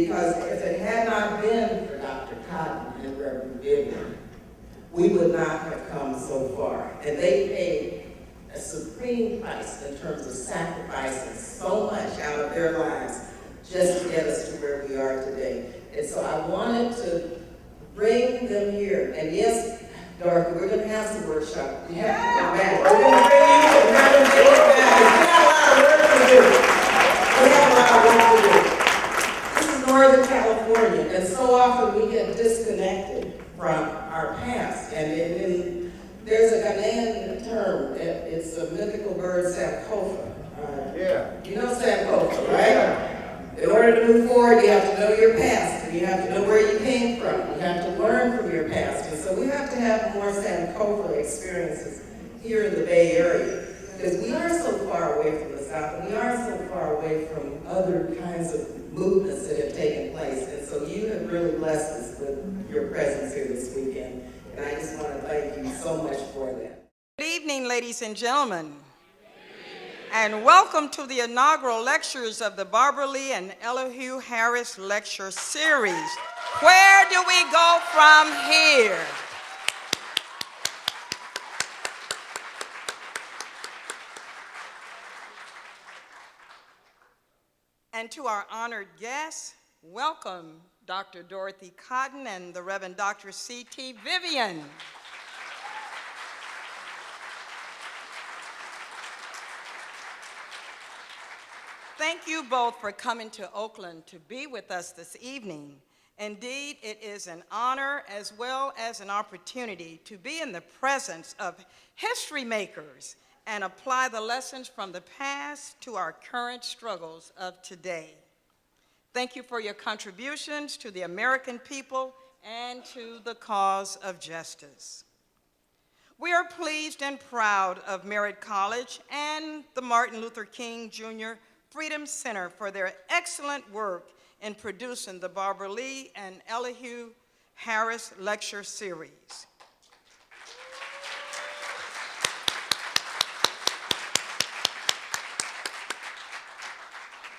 because if it had not been for Dr. Cotton and Reverend Vivian, we would not have come so far. And they paid a supreme price in terms of sacrificing so much out of their lives just to get us to where we are today. And so I wanted to bring them here. And yes, Dorothy, we're going to have some workshop. We have to come back. We're going to bring you and have them get back. We have a lot of work to do. This is Northern California, and so often we get disconnected from our past. And there's a Ghanaian term. It's a mythical bird, Sankofa. You know Sankofa, right? In order to move forward, you have to know your past, and you have to know where you came from. You have to learn from your past. And so we have to have more Sankofa experiences here in the Bay Area, because we are so far away from the South, and we are so far away from other kinds of movements that have taken place. And so you have really blessed us with your presence here this weekend. And I just want to thank you so much for that. Good evening, ladies and gentlemen, and welcome to the inaugural lectures of the Barbara Lee and Elihu Harris Lecture Series. Where do we go from here? And to our honored guests, welcome Dr. Dorothy Cotton and the Reverend Dr. C.T. Vivian. Thank you both for coming to Oakland to be with us this evening. Indeed, it is an honor as well as an opportunity to be in the presence of history makers and apply the lessons from the past to our current struggles of today. Thank you for your contributions to the American people and to the cause of justice. We are pleased and proud of Merritt College and the Martin Luther King Jr. Freedom Center for their excellent work in producing the Barbara Lee and Elihu Harris Lecture Series.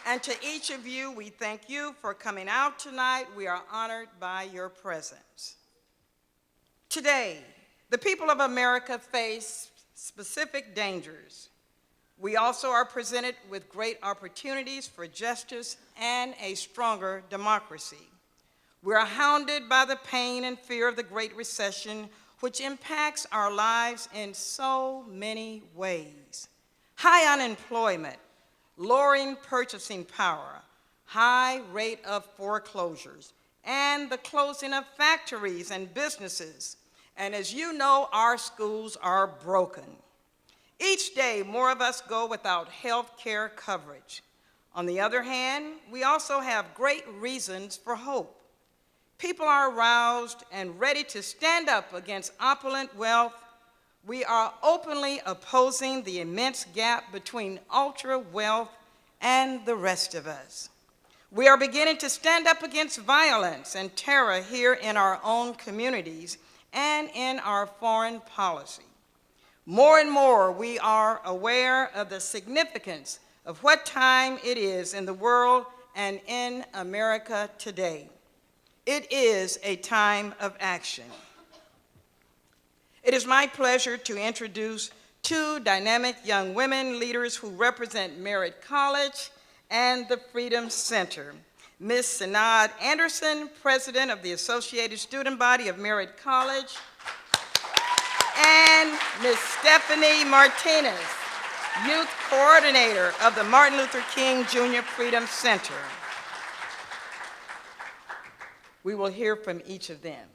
And to each of you, we thank you for coming out tonight. We are honored by your presence. Today, the people of America face specific dangers. We also are presented with great opportunities for justice and a stronger democracy. We are hounded by the pain and fear of the Great Recession, which impacts our lives in so many ways. High unemployment, lowering purchasing power, high rate of foreclosures, and the closing of factories and businesses. And as you know, our schools are broken. Each day, more of us go without health care coverage. On the other hand, we also have great reasons for hope. People are aroused and ready to stand up against opulent wealth. We are openly opposing the immense gap between ultra wealth and the rest of us. We are beginning to stand up against violence and terror here in our own communities and in our foreign policy. More and more, we are aware of the significance of what time it is in the world and in America today. It is a time of action. It is my pleasure to introduce two dynamic young women leaders who represent Merritt College and the Freedom Center. Ms. Sinad Anderson, President of the Associated Student Body of Merritt College, and Ms. Stephanie Martinez, Youth Coordinator of the Martin Luther King Jr. Freedom Center. We will hear from each of them.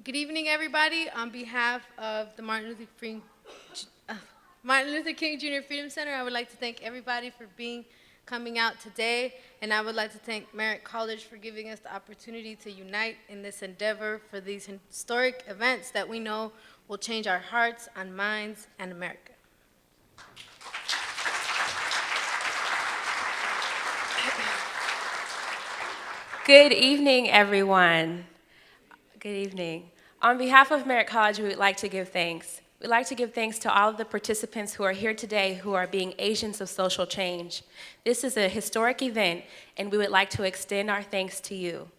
Good evening, everybody. On behalf of the Martin Luther King Jr. Freedom Center, I would like to thank everybody for coming out today, and I would like to thank Merritt College for giving us the opportunity to unite in this endeavor for these historic events that we know will change our hearts and minds and America. Good evening, everyone. Good evening. On behalf of Merritt College, we would like to give thanks. We'd like to give thanks to all of the participants who are here today who are being agents of social change. This is a historic event, and we would like to extend our thanks to you.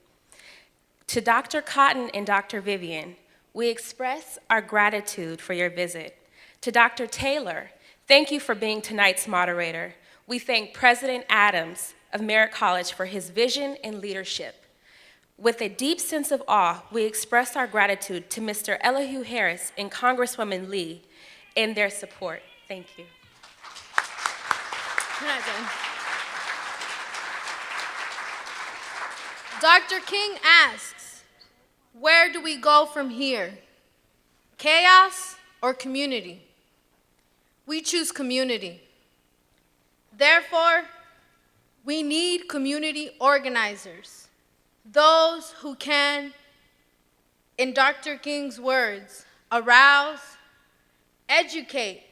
To Dr. Cotton and Dr. Vivian, we express our gratitude for your visit. To Dr. Taylor, thank you for being tonight's moderator. We thank President Adams of Merritt College for his vision and leadership. With a deep sense of awe, we express our gratitude to Mr. Elihu Harris and Congresswoman Lee in their support. Thank you. We're not done. Dr. King asks, where do we go from here? Chaos or community? We choose community. Therefore, we need community organizers, those who can, in Dr. King's words, arouse, educate,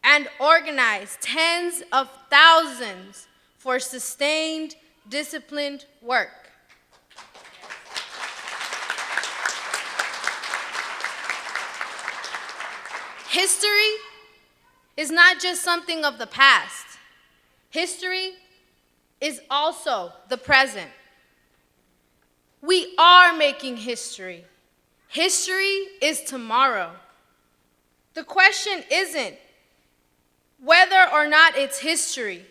and organize tens of thousands for sustained, disciplined work. History is not just something of the past. History is also the present. We are making history. History is tomorrow. The question isn't whether or not it's history.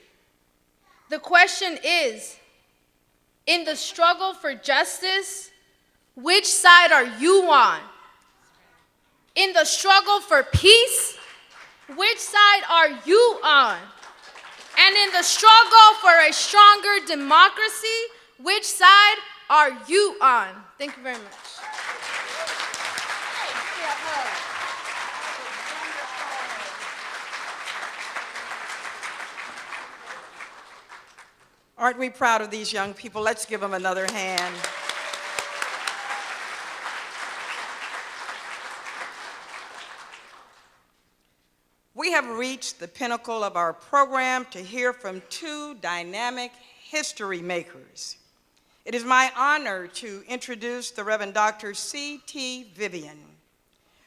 The question is, in the struggle for justice, which side are you on? In the struggle for peace, which side are you on? And in the struggle for a stronger democracy, which side are you on? Thank you very much. Aren't we proud of these young people? Let's give them another hand. We have reached the pinnacle of our program to hear from two dynamic history makers. It is my honor to introduce the Reverend Dr. C.T. Vivian.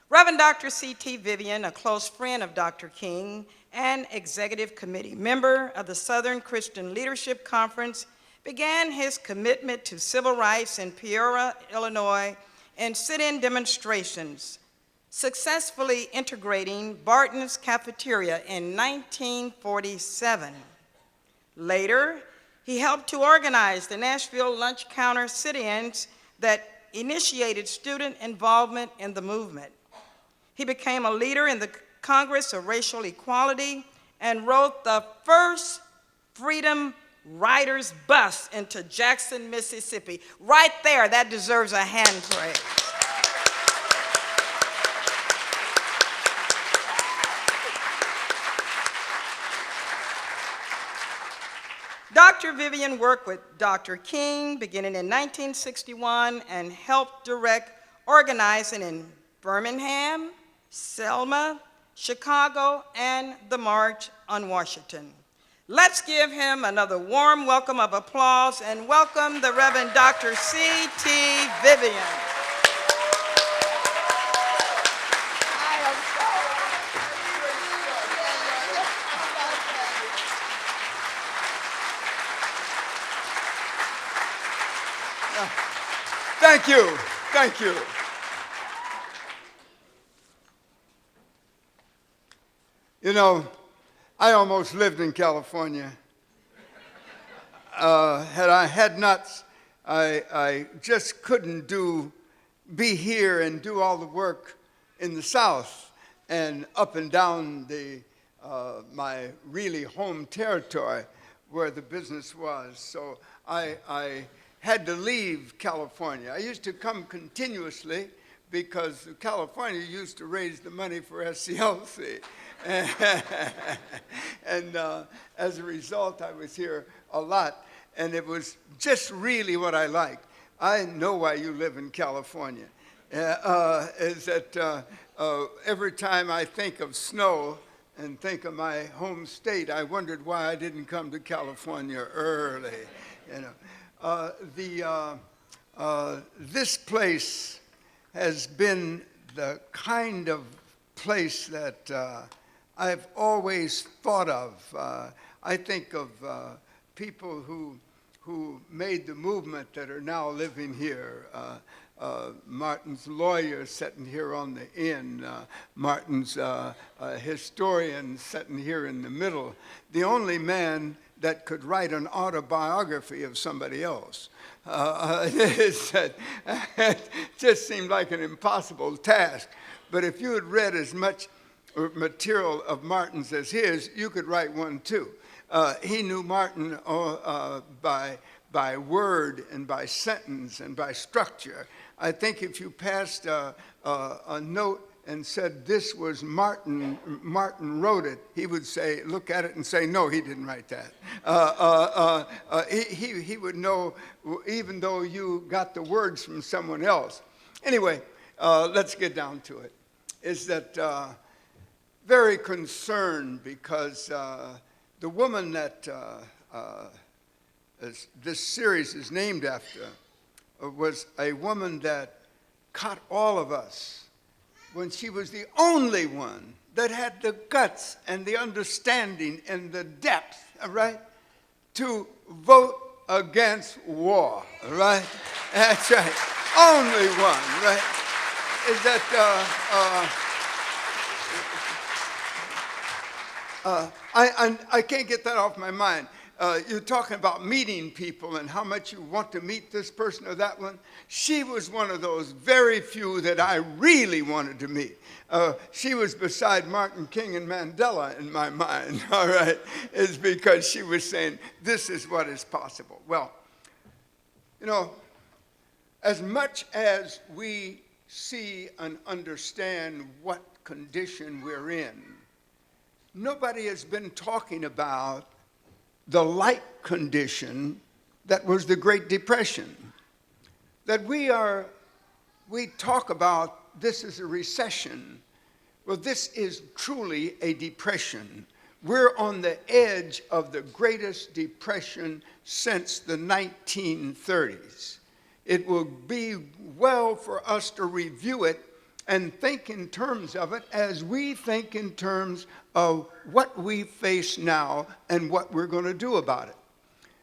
Reverend Dr. C.T. Vivian, a close friend of Dr. King and executive committee member of the Southern Christian Leadership Conference, began his commitment to civil rights in Peoria, Illinois, in sit-in demonstrations, successfully integrating Barton's Cafeteria in 1947. Later, he helped to organize the Nashville Lunch Counter sit-ins that initiated student involvement in the movement. He became a leader in the Congress of Racial Equality and wrote the first Freedom Riders bus into Jackson, Mississippi. Right there, that deserves a hand praise. Dr. Vivian worked with Dr. King beginning in 1961 and helped direct organizing in Birmingham, Selma, Chicago, and the March on Washington. Let's give him another warm welcome of applause and welcome the Reverend Dr. C.T. Vivian. Thank you. Thank you. You know, I almost lived in California. I just couldn't be here and do all the work in the South and up and down my really home territory where the business was. So I had to leave California. I used to come continuously because California used to raise the money for SCLC. And as a result, I was here a lot, and it was just really what I liked. I know why you live in California, is that every time I think of snow and think of my home state, I wondered why I didn't come to California early, you know. This place has been the kind of place that I've always thought of. I think of people who made the movement that are now living here. Martin's lawyer sitting here on the end, Martin's historian sitting here in the middle, the only man that could write an autobiography of somebody else. It just seemed like an impossible task. But if you had read as much material of Martin's as his, you could write one too. He knew Martin by word and by sentence and by structure. I think if you passed a note and said this was Martin wrote it, he would say, look at it and say, no, he didn't write that. He would know, even though you got the words from someone else. Anyway, let's get down to it. Is that very concerned because the woman that this series is named after was a woman that caught all of us when she was the only one that had the guts and the understanding and the depth, all right, to vote against war, all right? That's right. Only one, right? Is that I can't get that off my mind. You're talking about meeting people and how much you want to meet this person or that one. She was one of those very few that I really wanted to meet. She was beside Martin King and Mandela in my mind, all right? It's because she was saying, this is what is possible. Well, you know, as much as we see and understand what condition we're in, nobody has been talking about the like condition that was the Great Depression. That we talk about this is a recession. Well, this is truly a depression. We're on the edge of the greatest depression since the 1930s. It will be well for us to review it and think in terms of it as we think in terms of what we face now and what we're going to do about it.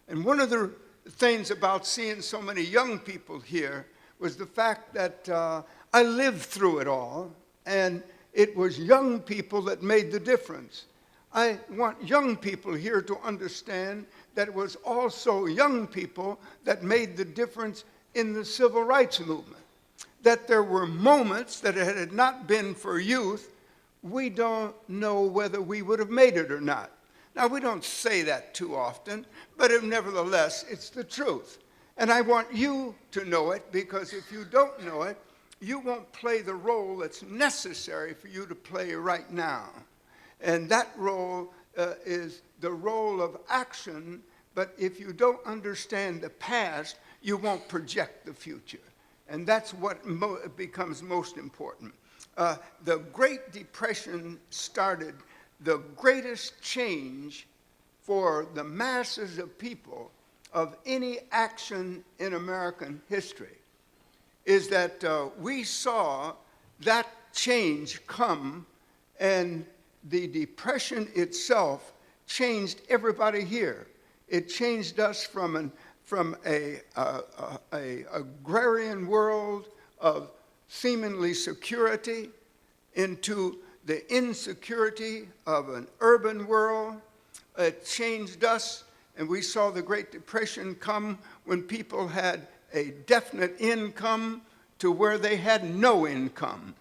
And one of the things about seeing so many young people here was the fact that I lived through it all, and it was young people that made the difference. I want young people here to understand that it was also young people that made the difference in the civil rights movement. That there were moments that had it not been for youth, we don't know whether we would have made it or not. Now, we don't say that too often, but nevertheless, it's the truth. And I want you to know it, because if you don't know it, you won't play the role that's necessary for you to play right now. And that role is the role of action, but if you don't understand the past, you won't project the future. And that's what becomes most important. The Great Depression started the greatest change for the masses of people of any action in American history. Is that we saw that change come, and the Depression itself changed everybody here. It changed us from an agrarian world of seemingly security into the insecurity of an urban world. It changed us, and we saw the Great Depression come when people had a definite income to where they had no income.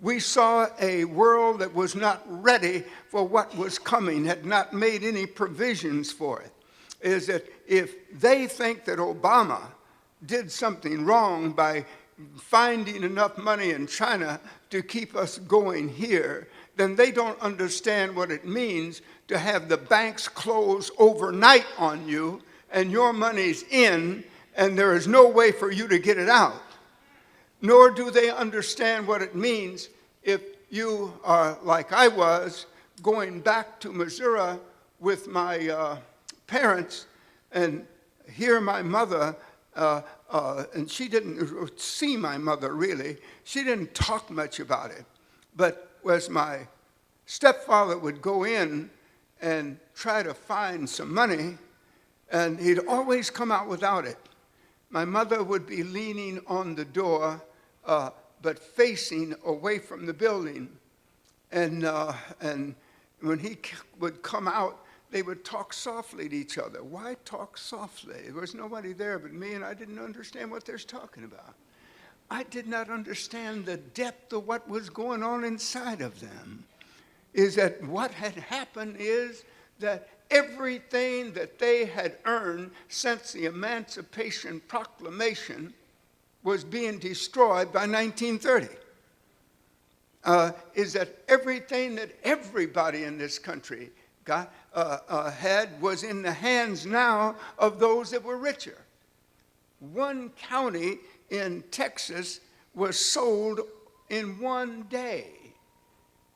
We saw a world that was not ready for what was coming, had not made any provisions for it. Is that if they think that Obama did something wrong by finding enough money in China to keep us going here, then they don't understand what it means to have the banks close overnight on you and your money's in and there is no way for you to get it out. Nor do they understand what it means if you are, like I was, going back to Missouri with my parents and hear my mother, and she didn't see my mother really. She didn't talk much about it. But was my stepfather would go in and try to find some money, and he'd always come out without it. My mother would be leaning on the door, but facing away from the building. And when he would come out, they would talk softly to each other. Why talk softly? There was nobody there but me, and I didn't understand what they're talking about. I did not understand the depth of what was going on inside of them. Is that what had happened is that everything that they had earned since the Emancipation Proclamation was being destroyed by 1930. Is that everything that everybody in this country had was in the hands now of those that were richer. One county in Texas was sold in one day.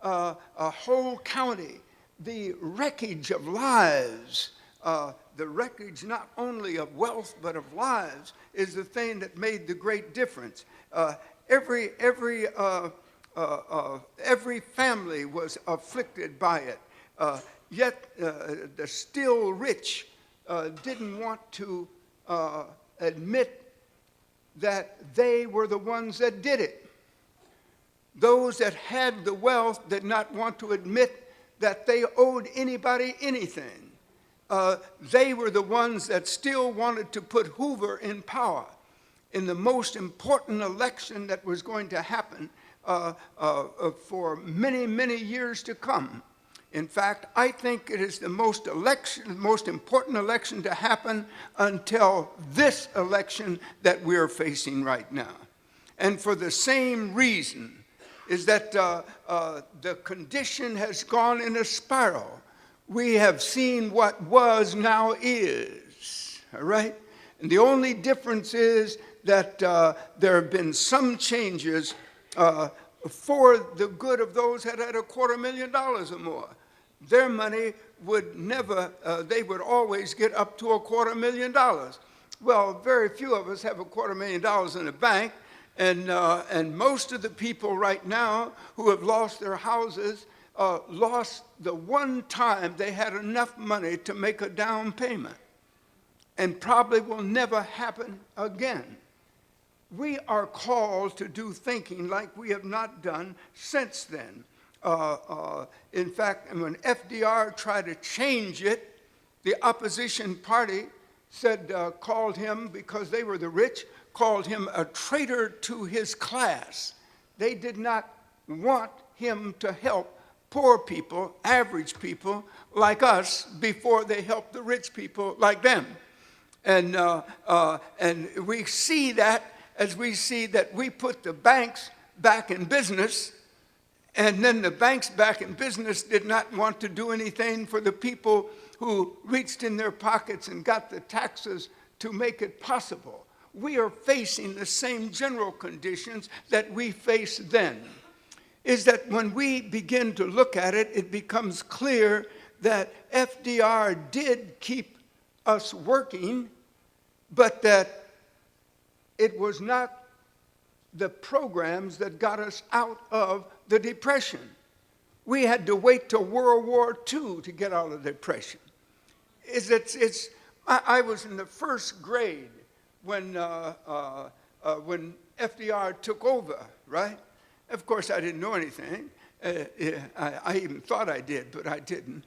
A whole county. The wreckage of lives, the wreckage not only of wealth but of lives, is the thing that made the great difference. Every family was afflicted by it. Yet the still rich didn't want to admit that they were the ones that did it. Those that had the wealth did not want to admit that they owed anybody anything. They were the ones that still wanted to put Hoover in power in the most important election that was going to happen for many, many years to come. In fact, I think it is the most important election to happen until this election that we're facing right now. And for the same reason, is that the condition has gone in a spiral. We have seen what was now is, all right? And the only difference is that there have been some changes for the good of those that had $250,000 or more. Their money would never, they would always get up to $250,000. Well, very few of us have $250,000 in the bank. And most of the people right now who have lost their houses lost the one time they had enough money to make a down payment, and probably will never happen again. We are called to do thinking like we have not done since then. In fact, when FDR tried to change it, the opposition party said, called him, because they were the rich, called him a traitor to his class. They did not want him to help poor people, average people like us, before they helped the rich people like them. And we see that as we see that we put the banks back in business, and then the banks back in business did not want to do anything for the people who reached in their pockets and got the taxes to make it possible. We are facing the same general conditions that we faced then. Is that when we begin to look at it, it becomes clear that FDR did keep us working, but that it was not the programs that got us out of the Depression. We had to wait till World War II to get out of the Depression. I was in the first grade when FDR took over, right? Of course, I didn't know anything. I even thought I did, but I didn't.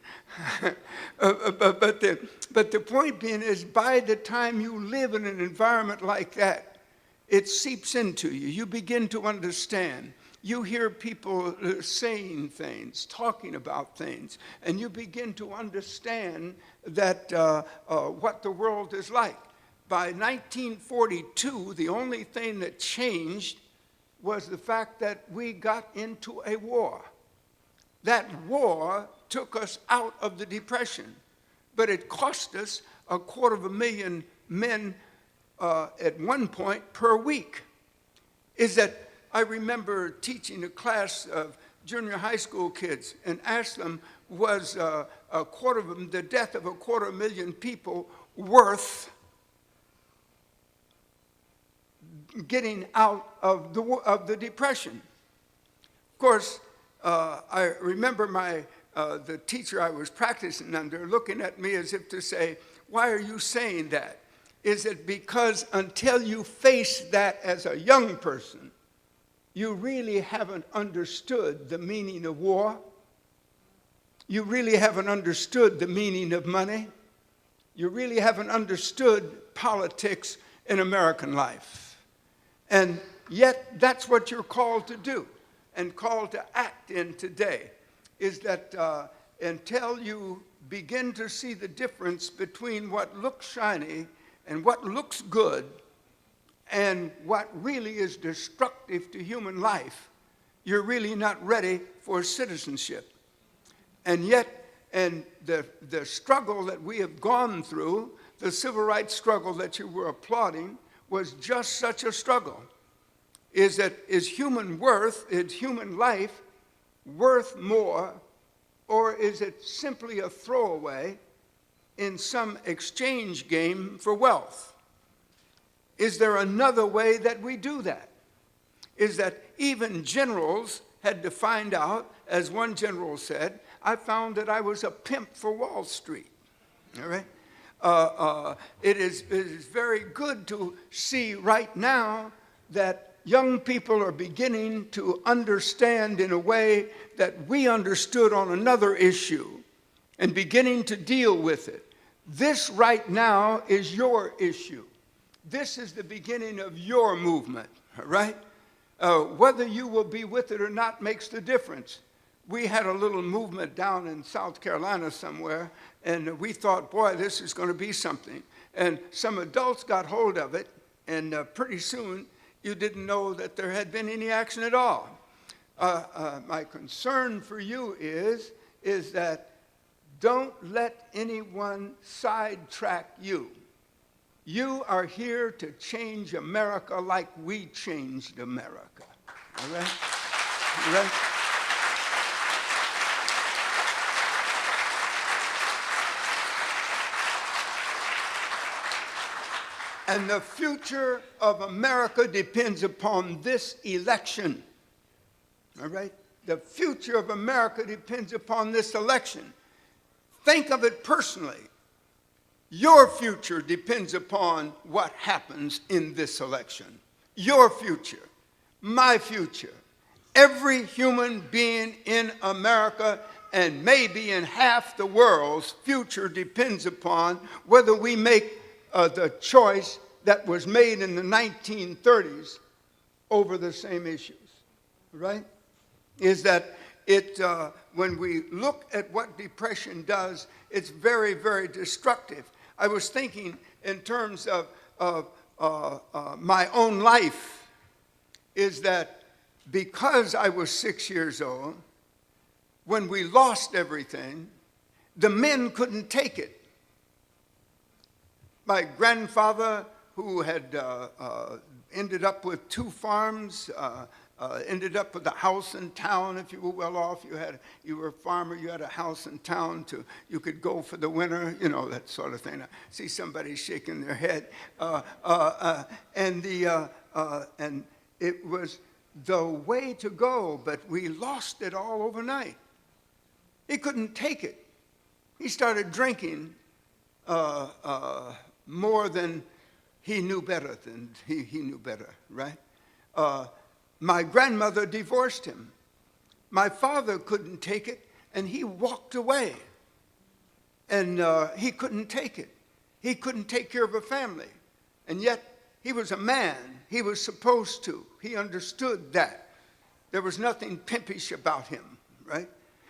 But the point being is, by the time you live in an environment like that, it seeps into you. You begin to understand. You hear people saying things, talking about things, and you begin to understand that what the world is like. By 1942, the only thing that changed was the fact that we got into a war. That war took us out of the Depression, but it cost us 250,000 men at one point per week. Is that I remember teaching a class of junior high school kids and asked them, was the death of 250,000 people worth getting out of the Depression? Of course, I remember the teacher I was practicing under looking at me as if to say, why are you saying that? Is it because until you face that as a young person, you really haven't understood the meaning of war? You really haven't understood the meaning of money? You really haven't understood politics in American life. And yet, that's what you're called to do and called to act in today, is that until you begin to see the difference between what looks shiny and what looks good and what really is destructive to human life, you're really not ready for citizenship. And yet, and the struggle that we have gone through, the civil rights struggle that you were applauding, was just such a struggle. Is human worth, is human life worth more, or is it simply a throwaway in some exchange game for wealth? Is there another way that we do that? Is that even generals had to find out, as one general said, I found that I was a pimp for Wall Street. All right? It is very good to see right now that young people are beginning to understand in a way that we understood on another issue and beginning to deal with it. This right now is your issue. This is the beginning of your movement, all right? Whether you will be with it or not makes the difference. We had a little movement down in South Carolina somewhere, and we thought, boy, this is going to be something. And some adults got hold of it, and pretty soon you didn't know that there had been any action at all. My concern for you is that don't let anyone sidetrack you. You are here to change America like we changed America. All right? All right? And the future of America depends upon this election. All right? The future of America depends upon this election. Think of it personally. Your future depends upon what happens in this election. Your future, my future, every human being in America and maybe in half the world's future depends upon whether we make the choice that was made in the 1930s over the same issues, right? Is that when we look at what depression does, it's very, very destructive. I was thinking in terms of my own life, is that because I was 6 years old, when we lost everything, the men couldn't take it. My grandfather, who had ended up with 2 farms, ended up with a house in town. If you were well off, you were a farmer, you had a house in town you could go for the winter, you know, that sort of thing. I see somebody shaking their head. And it was the way to go, but we lost it all overnight. He couldn't take it. He started drinking more than he knew better, he knew better, right? My grandmother divorced him. My father couldn't take it, and he walked away. And he couldn't take it. He couldn't take care of a family. And yet, he was a man. He was supposed to. He understood that. There was nothing pimpish about him, right?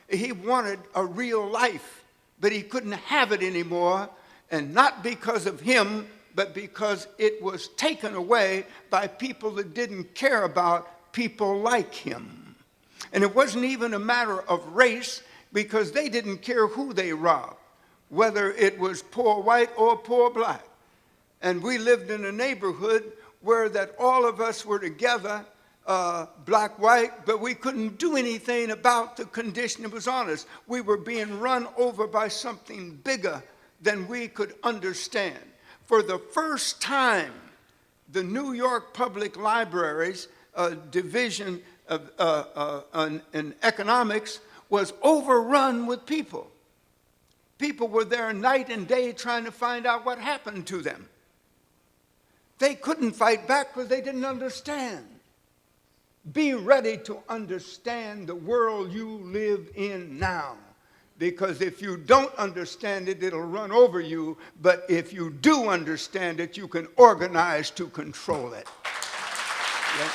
He wanted a real life, but he couldn't have it anymore, and not because of him, but because it was taken away by people that didn't care about people like him. And it wasn't even a matter of race, because they didn't care who they robbed, whether it was poor white or poor black. And we lived in a neighborhood where that all of us were together, black, white, but we couldn't do anything about the condition that was on us. We were being run over by something bigger than we could understand. For the first time, the New York Public Library's division in economics was overrun with people. People were there night and day trying to find out what happened to them. They couldn't fight back because they didn't understand. Be ready to understand the world you live in now. Because if you don't understand it, it'll run over you. But if you do understand it, you can organize to control it. Yeah.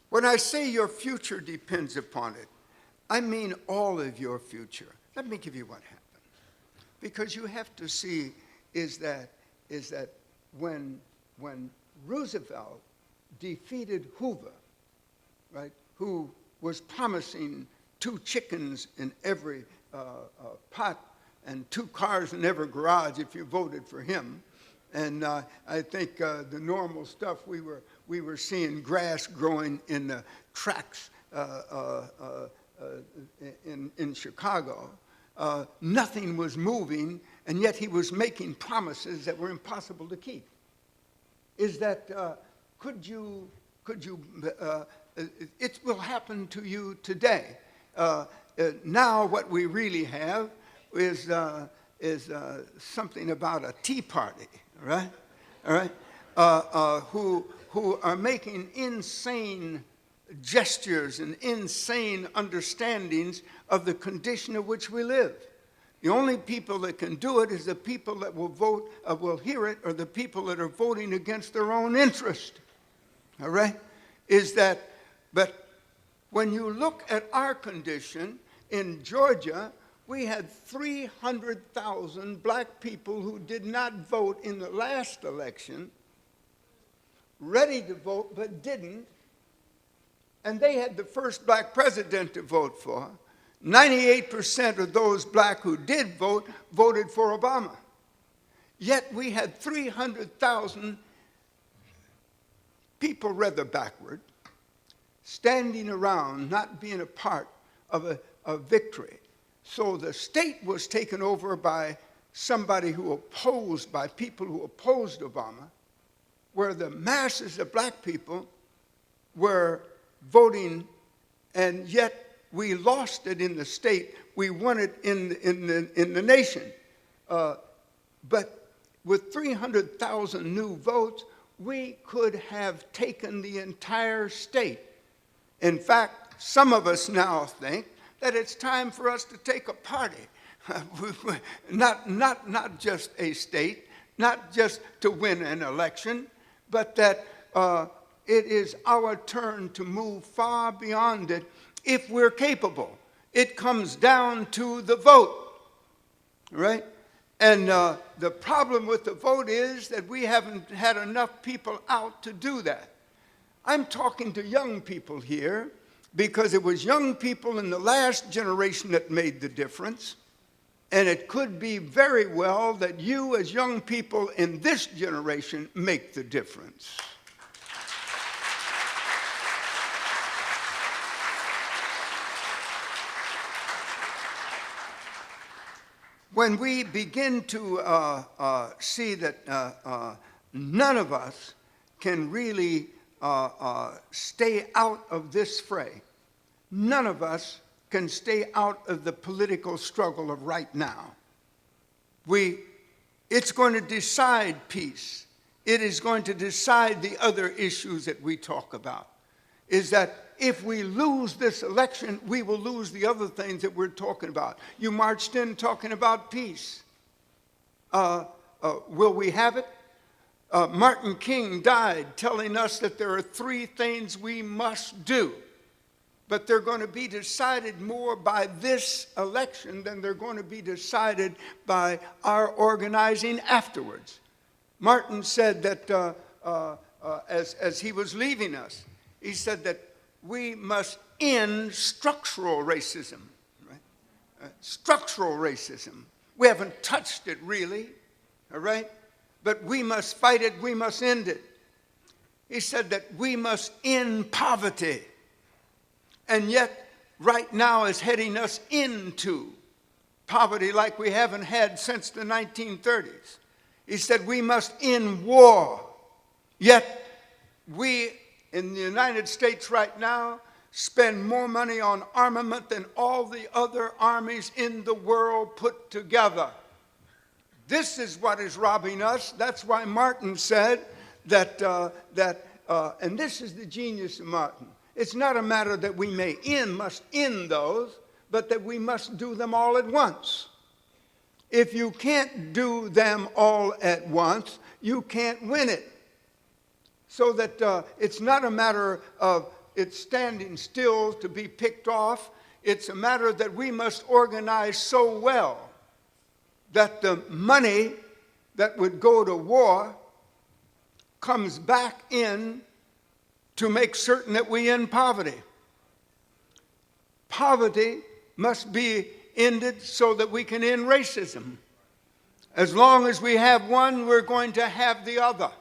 When I say your future depends upon it, I mean all of your future. Let me give you what happened. Because you have to see is that when Roosevelt defeated Hoover, right, who was promising 2 chickens in every pot and 2 cars in every garage if you voted for him, and I think the normal stuff we were seeing grass growing in the tracks in Chicago. Nothing was moving, and yet he was making promises that were impossible to keep. Is that could you it will happen to you today. Now what we really have is something about a tea party, right? All right, who are making insane gestures and insane understandings of the condition in which we live. The only people that can do it is the people that will vote, will hear it, or the people that are voting against their own interest. All right? But when you look at our condition in Georgia, we had 300,000 black people who did not vote in the last election, ready to vote but didn't, and they had the first black president to vote for. 98% of those black who did vote voted for Obama. Yet we had 300,000 people, rather backward, standing around, not being a part of a victory. So the state was taken over by somebody by people who opposed Obama, where the masses of black people were voting, and yet we lost it in the state. We won it in the nation. But with 300,000 new votes, we could have taken the entire state. In fact, some of us now think that it's time for us to take a party. Not just a state, not just to win an election, but that it is our turn to move far beyond it if we're capable. It comes down to the vote, right? And the problem with the vote is that we haven't had enough people out to do that. I'm talking to young people here because it was young people in the last generation that made the difference. And it could be very well that you as young people in this generation make the difference. When we begin to see that none of us can really stay out of this fray, none of us can stay out of the political struggle of right now. It's going to decide peace. It is going to decide the other issues that we talk about. Is that if we lose this election, we will lose the other things that we're talking about. You marched in talking about peace. Will we have it? Martin King died telling us that there are 3 things we must do. But they're going to be decided more by this election than they're going to be decided by our organizing afterwards. Martin said that as he was leaving us, he said that we must end structural racism. Right? Structural racism. We haven't touched it really, all right? But we must fight it, we must end it. He said that we must end poverty. And yet, right now is heading us into poverty like we haven't had since the 1930s. He said we must end war. Yet we in the United States right now spend more money on armament than all the other armies in the world put together. This is what is robbing us. That's why Martin said that, and this is the genius of Martin. It's not a matter that we must end those, but that we must do them all at once. If you can't do them all at once, you can't win it. So that it's not a matter of it standing still to be picked off. It's a matter that we must organize so well that the money that would go to war comes back in to make certain that we end poverty. Poverty must be ended so that we can end racism. As long as we have one, we're going to have the other.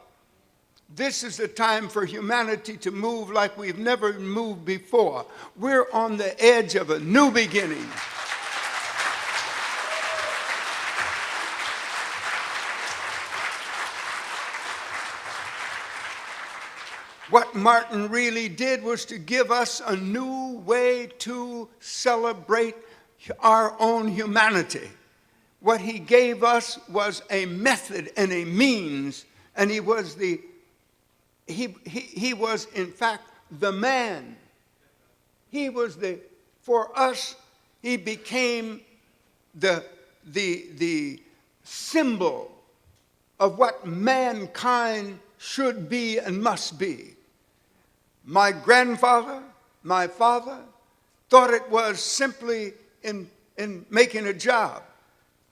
This is a time for humanity to move like we've never moved before. We're on the edge of a new beginning. What Martin really did was to give us a new way to celebrate our own humanity. What he gave us was a method and a means, and he was in fact the man. For us, he became the symbol of what mankind should be and must be. My grandfather, my father, thought it was simply in making a job.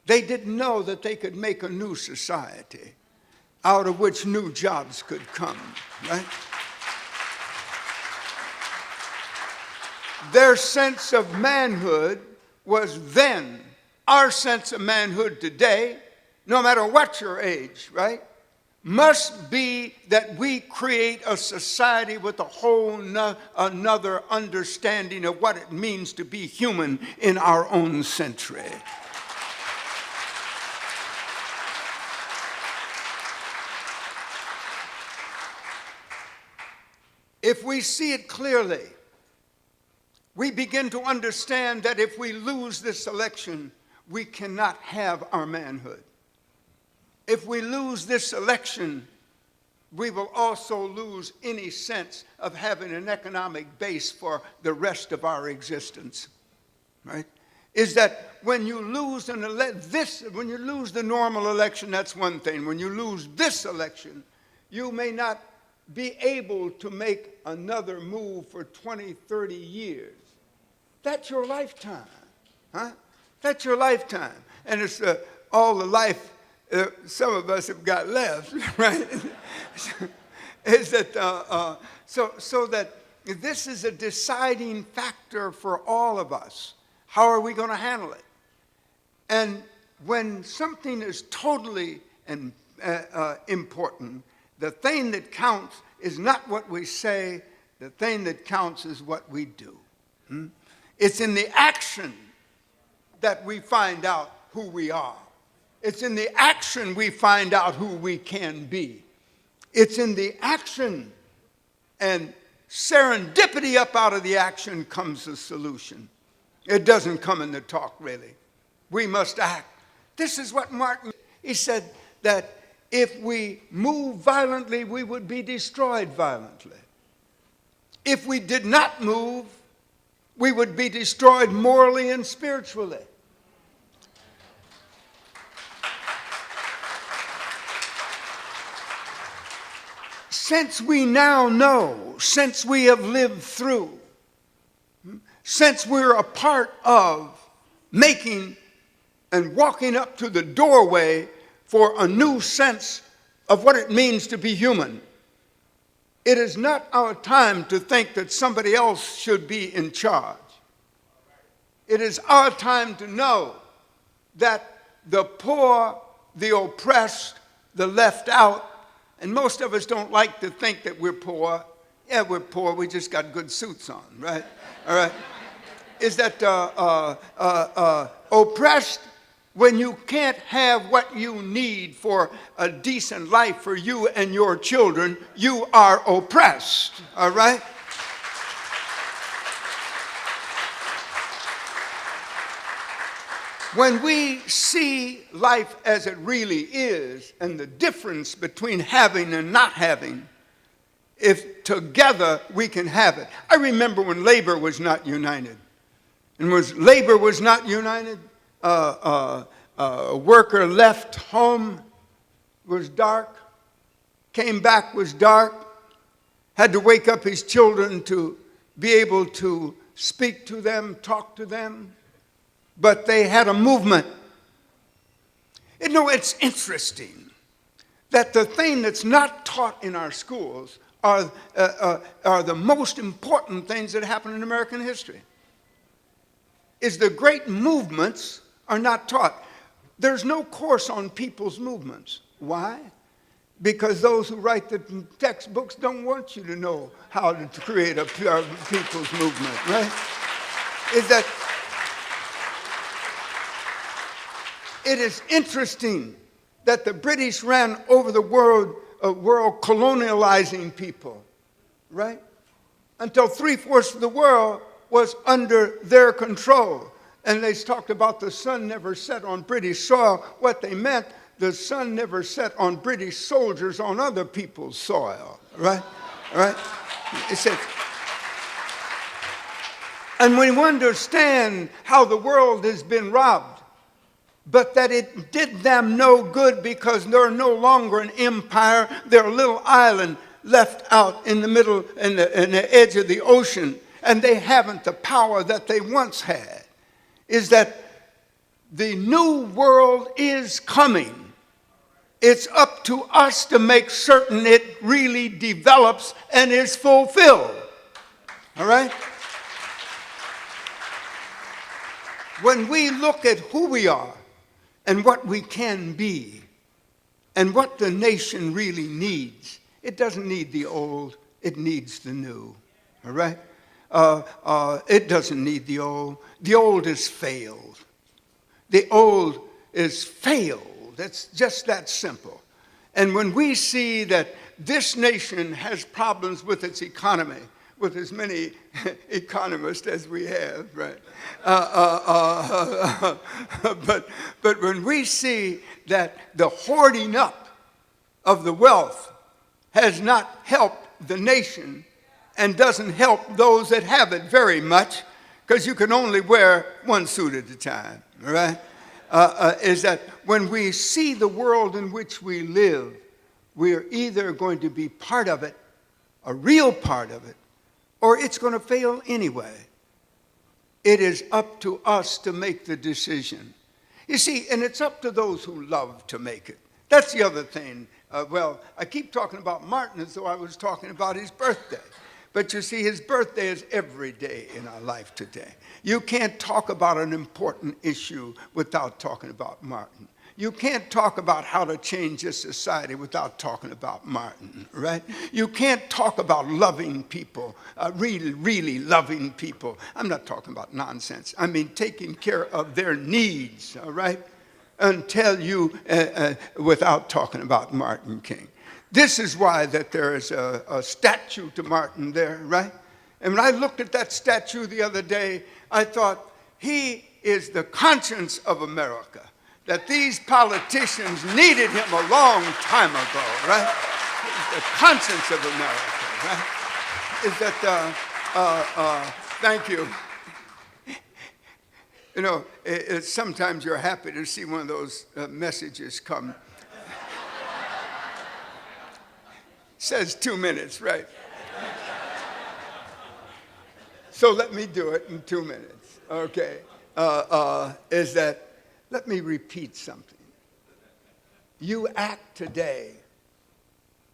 They didn't know that they could make a new society out of which new jobs could come, right? Their sense of manhood was then. Our sense of manhood today, no matter what your age, right, must be that we create a society with a whole another understanding of what it means to be human in our own century. If we see it clearly, we begin to understand that if we lose this election, we cannot have our manhood. If we lose this election, we will also lose any sense of having an economic base for the rest of our existence, right? Is that when you lose when you lose the normal election, that's one thing. When you lose this election, you may not be able to make another move for 20, 30 years. That's your lifetime, huh? That's your lifetime. And it's all the life some of us have got left, right? Is that so that this is a deciding factor for all of us. How are we going to handle it? And when something is totally important, the thing that counts is not what we say. The thing that counts is what we do. It's in the action that we find out who we are. It's in the action we find out who we can be. It's in the action, and serendipity up out of the action comes the solution. It doesn't come in the talk, really. We must act. This is what Martin, he said that if we move violently, we would be destroyed violently. If we did not move, we would be destroyed morally and spiritually. Since we now know, since we have lived through, since we're a part of making and walking up to the doorway for a new sense of what it means to be human, it is not our time to think that somebody else should be in charge. It is our time to know that the poor, the oppressed, the left out, and most of us don't like to think that we're poor. Yeah, we're poor. We just got good suits on, right? All right. Is that oppressed when you can't have what you need for a decent life for you and your children, you are oppressed, all right? When we see life as it really is and the difference between having and not having, if together we can have it. I remember when labor was not united. And when labor was not united, a worker left home, was dark, came back, was dark, had to wake up his children to be able to speak to them, talk to them. But they had a movement. You know, it's interesting that the thing that's not taught in our schools are the most important things that happen in American history. Is the great movements are not taught. There's no course on people's movements. Why? Because those who write the textbooks don't want you to know how to create a people's movement, right? Is that it is interesting that the British ran over the world colonializing people, right? Until 3/4 of the world was under their control. And they talked about the sun never set on British soil. What they meant, the sun never set on British soldiers on other people's soil, right? All right? It says, and we understand how the world has been robbed, but that it did them no good because they're no longer an empire. They're a little island left out in the middle, in the edge of the ocean, and they haven't the power that they once had. Is that the new world is coming. It's up to us to make certain it really develops and is fulfilled. All right? When we look at who we are and what we can be and what the nation really needs, it doesn't need the old, it needs the new. All right? It doesn't need the old. The old is failed. The old is failed. It's just that simple. And when we see that this nation has problems with its economy, with as many economists as we have, right? But when we see that the hoarding up of the wealth has not helped the nation and doesn't help those that have it very much, because you can only wear one suit at a time, all right? Is that when we see the world in which we live, we're either going to be part of it, a real part of it, or it's going to fail anyway. It is up to us to make the decision. You see, and it's up to those who love to make it. That's the other thing. Well, I keep talking about Martin as though I was talking about his birthday. But you see, his birthday is every day in our life today. You can't talk about an important issue without talking about Martin. You can't talk about how to change this society without talking about Martin, right? You can't talk about loving people, really, really loving people. I'm not talking about nonsense. I mean taking care of their needs, all right? Until you, without talking about Martin King. This is why that there is a statue to Martin there, right? And when I looked at that statue the other day, I thought, he is the conscience of America. That these politicians needed him a long time ago, right? The conscience of America, right? Is that, thank you. You know, sometimes you're happy to see one of those messages come. Says 2 minutes, right? So let me do it in 2 minutes, okay? Is that, let me repeat something. You act today,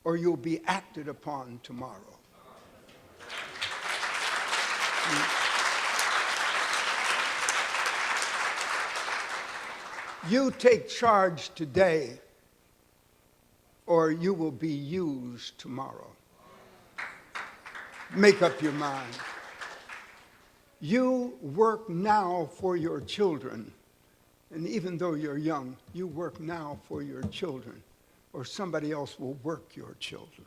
or you'll be acted upon tomorrow. You take charge today, or you will be used tomorrow. Make up your mind. You work now for your children, And even though you're young, you work now for your children, or somebody else will work your children.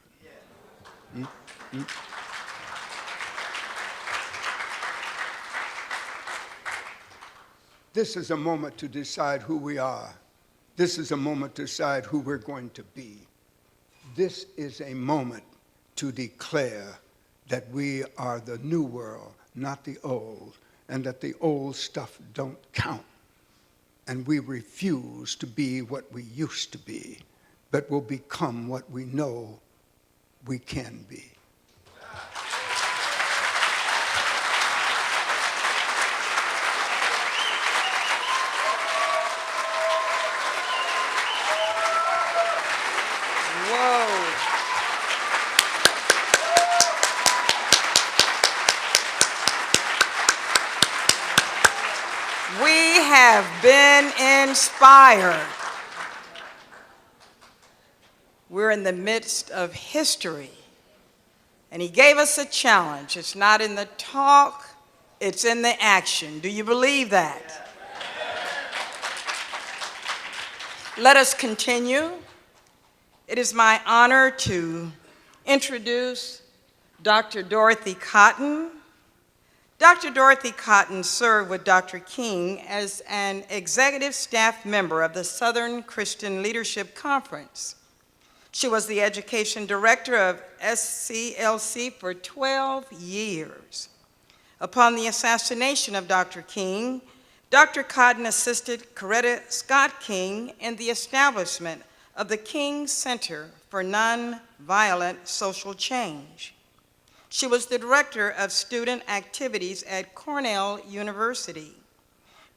This is a moment to decide who we are. This is a moment to decide who we're going to be. This is a moment to declare that we are the new world, not the old, and that the old stuff don't count. And we refuse to be what we used to be, but will become what we know we can be. We have been inspired. We're in the midst of history, and he gave us a challenge. It's not in the talk, it's in the action. Do you believe that? Let us continue. It is my honor to introduce Dr. Dorothy Cotton. Dr. Dorothy Cotton served with Dr. King as an executive staff member of the Southern Christian Leadership Conference. She was the education director of SCLC for 12 years. Upon the assassination of Dr. King, Dr. Cotton assisted Coretta Scott King in the establishment of the King Center for Nonviolent Social Change. She was the director of student activities at Cornell University.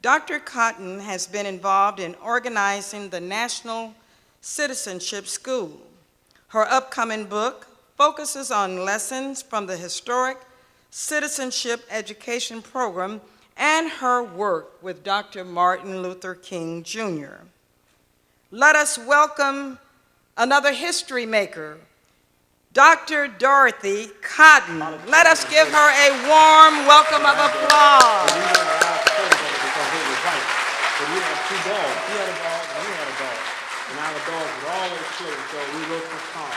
Dr. Cotton has been involved in organizing the National Citizenship School. Her upcoming book focuses on lessons from the historic citizenship education program and her work with Dr. Martin Luther King, Jr. Let us welcome another history maker, Dr. Dorothy Cotton. Let us give her a warm welcome of applause. But we had two dogs. He had a dog and we had a dog. And our dogs would always play, so we wrote this song.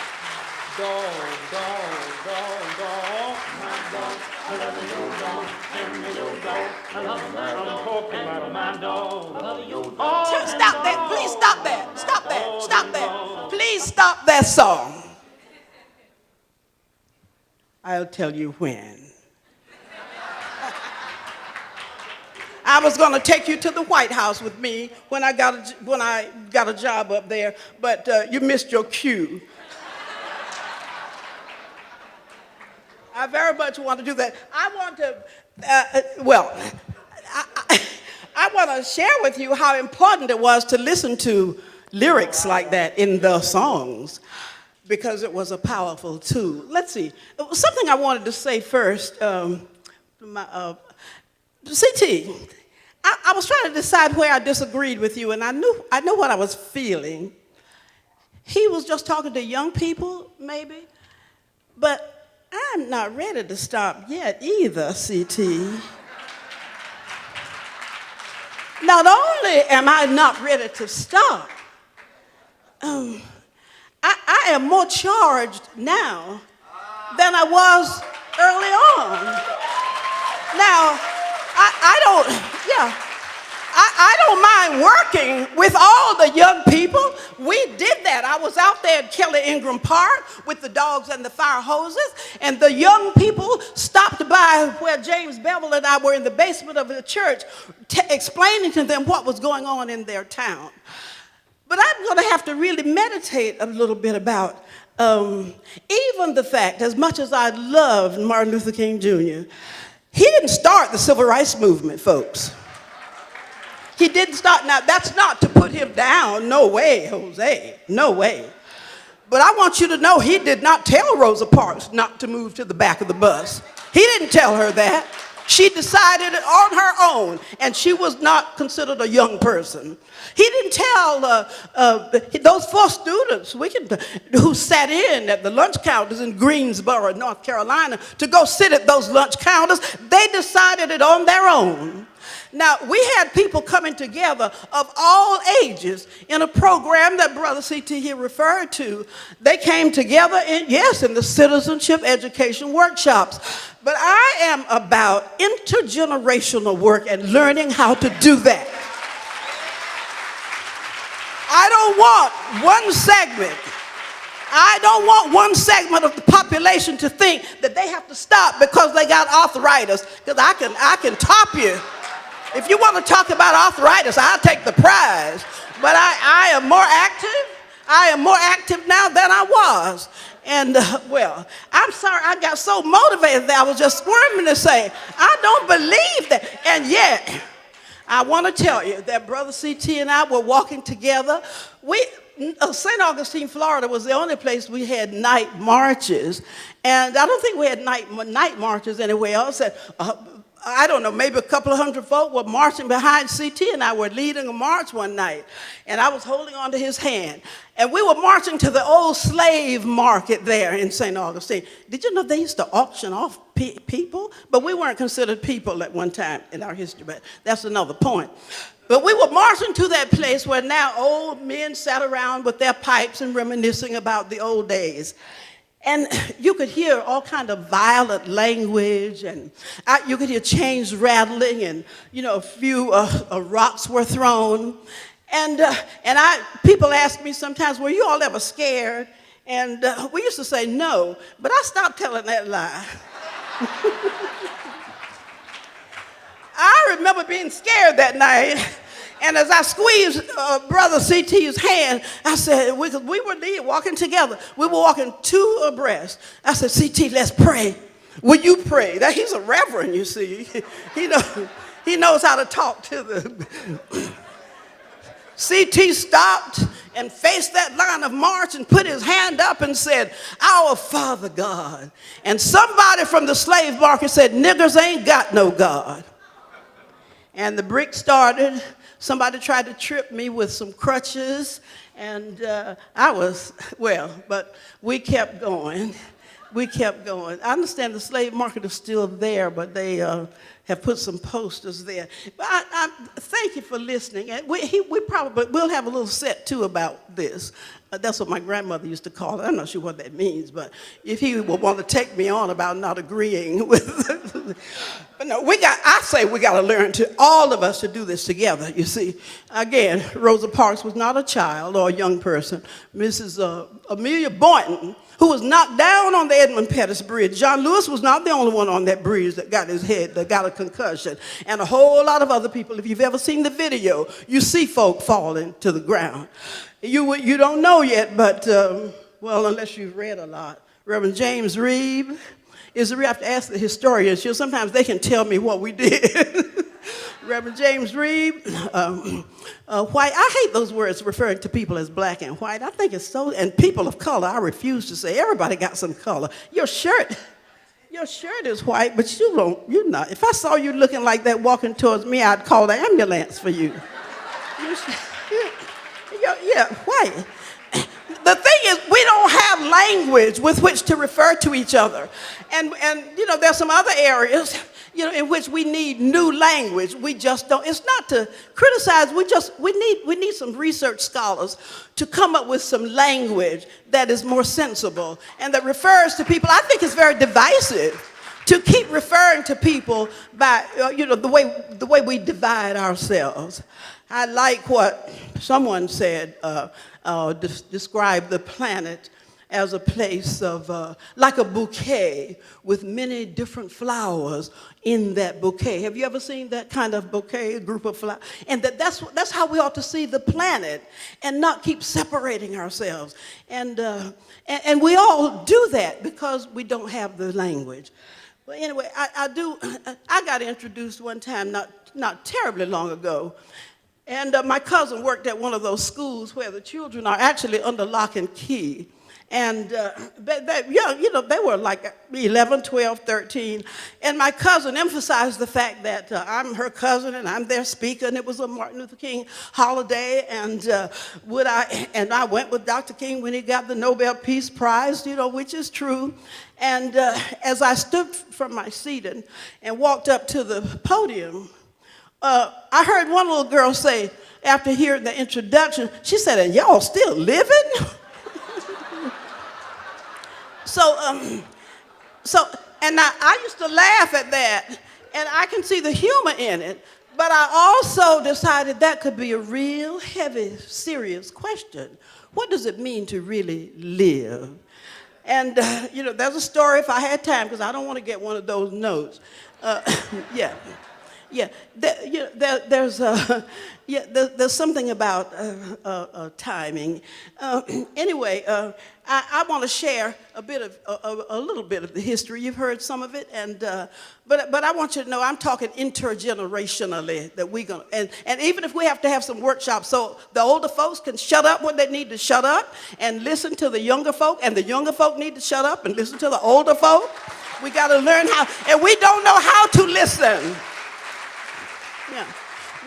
Dog, dog, dog, dog, my dog. I love your dog, and your dog. I love my dog. I'm talking about my dog. I love your dog. Stop that, please stop that, stop that, stop that. Please stop that song. I'll tell you when. I was going to take you to the White House with me when I got a job up there, but you missed your cue. I very much want to do that. I want to, I want to share with you how important it was to listen to lyrics like that in the songs, because it was a powerful tool. Let's see. Something I wanted to say first. CT, I was trying to decide where I disagreed with you, and I knew what I was feeling. He was just talking to young people, maybe, but I'm not ready to stop yet either, CT. Not only am I not ready to stop, I am more charged now than I was early on. Now, I don't mind working with all the young people. We did that. I was out there at Kelly Ingram Park with the dogs and the fire hoses, and the young people stopped by where James Bevel and I were in the basement of the church, explaining to them what was going on in their town. But I'm going to have to really meditate a little bit about even the fact, as much as I loved Martin Luther King Jr., he didn't start the civil rights movement, folks. He didn't start. Now, that's not to put him down. No way, Jose. No way. But I want you to know he did not tell Rosa Parks not to move to the back of the bus. He didn't tell her that. She decided it on her own, and she was not considered a young person. He didn't tell those 4 students who sat in at the lunch counters in Greensboro, North Carolina, to go sit at those lunch counters. They decided it on their own. Now, we had people coming together of all ages in a program that Brother C.T. here referred to. They came together, in the citizenship education workshops. But I am about intergenerational work and learning how to do that. I don't want one segment of the population to think that they have to stop because they got arthritis, because I can top you. If you want to talk about arthritis, I'll take the prize. But I am more active. I am more active now than I was. And, I'm sorry, I got so motivated that I was just squirming to say, I don't believe that. And yet, I want to tell you that Brother C.T. and I were walking together. St. Augustine, Florida was the only place we had night marches. And I don't think we had night marches anywhere else. I don't know, maybe a couple of hundred folk were marching behind C.T. and I were leading a march one night. And I was holding on to his hand. And we were marching to the old slave market there in St. Augustine. Did you know they used to auction off people? But we weren't considered people at one time in our history, but that's another point. But we were marching to that place where now old men sat around with their pipes and reminiscing about the old days. And you could hear all kind of violent language, and you could hear chains rattling, and a few rocks were thrown. And people ask me sometimes, "Were you all ever scared?" And we used to say no, but I stopped telling that lie. I remember being scared that night. And as I squeezed Brother C.T.'s hand, I said, we were walking together. We were walking two abreast. I said, C.T., let's pray. Will you pray? He's a reverend, you see. He knows how to talk to the... C.T. stopped and faced that line of march and put his hand up and said, "Our Father God." And somebody from the slave market said, "Niggers ain't got no God." And the brick started. Somebody tried to trip me with some crutches, and but we kept going. We kept going. I understand the slave market is still there, but they have put some posters there. But I thank you for listening. And we'll have a little set too about this. That's what my grandmother used to call it. I'm not sure what that means, but if he would want to take me on about not agreeing with, but no, I say we got to learn all of us to do this together. You see, again, Rosa Parks was not a child or a young person. Mrs. Amelia Boynton, who was knocked down on the Edmund Pettus Bridge. John Lewis was not the only one on that bridge that got a concussion, and a whole lot of other people. If you've ever seen the video, you see folk falling to the ground. You don't know yet, but, unless you've read a lot. Reverend James Reeb I have to ask the historians. Sometimes they can tell me what we did. Reverend James Reeb, white. I hate those words referring to people as black and white. I think it's so, and people of color, I refuse to say. Everybody got some color. Your shirt is white, but you're not. If I saw you looking like that walking towards me, I'd call the ambulance for you. White. The thing is, we don't have language with which to refer to each other. And there's some other areas, in which we need new language. We just don't. It's not to criticize. We need some research scholars to come up with some language that is more sensible and that refers to people. I think it's very divisive to keep referring to people by, the way we divide ourselves. I like what someone said, described the planet as a place of, like a bouquet with many different flowers in that bouquet. Have you ever seen that kind of bouquet, a group of flowers? And that's how we ought to see the planet and not keep separating ourselves. And we all do that because we don't have the language. But anyway, I got introduced one time not terribly long ago. And my cousin worked at one of those schools where the children are actually under lock and key. And they were like 11, 12, 13. And my cousin emphasized the fact that I'm her cousin and I'm their speaker. And it was a Martin Luther King holiday. And I went with Dr. King when he got the Nobel Peace Prize, which is true. And as I stood from my seat and walked up to the podium, I heard one little girl say, after hearing the introduction, she said, "And y'all still living?" And I used to laugh at that, and I can see the humor in it, but I also decided that could be a real heavy, serious question. What does it mean to really live? And, there's a story if I had time, because I don't want to get one of those notes. Yeah. Yeah, there's something about timing. Anyway, I want to share a little bit of the history. You've heard some of it, but I want you to know I'm talking intergenerationally that we're gonna, and even if we have to have some workshops, so the older folks can shut up when they need to shut up and listen to the younger folk, and the younger folk need to shut up and listen to the older folk. We got to learn how, and we don't know how to listen. Yeah.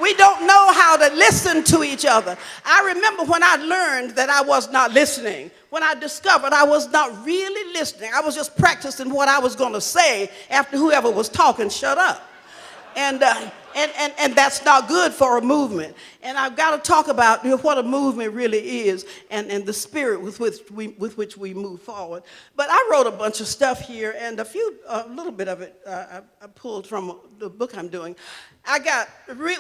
We don't know how to listen to each other. I remember when I learned that I was not listening, when I discovered I was not really listening. I was just practicing what I was going to say after whoever was talking shut up. And that's not good for a movement. And I've got to talk about what a movement really is and the spirit with which we move forward. But I wrote a bunch of stuff here, and a little bit of it I pulled from the book I'm doing. I got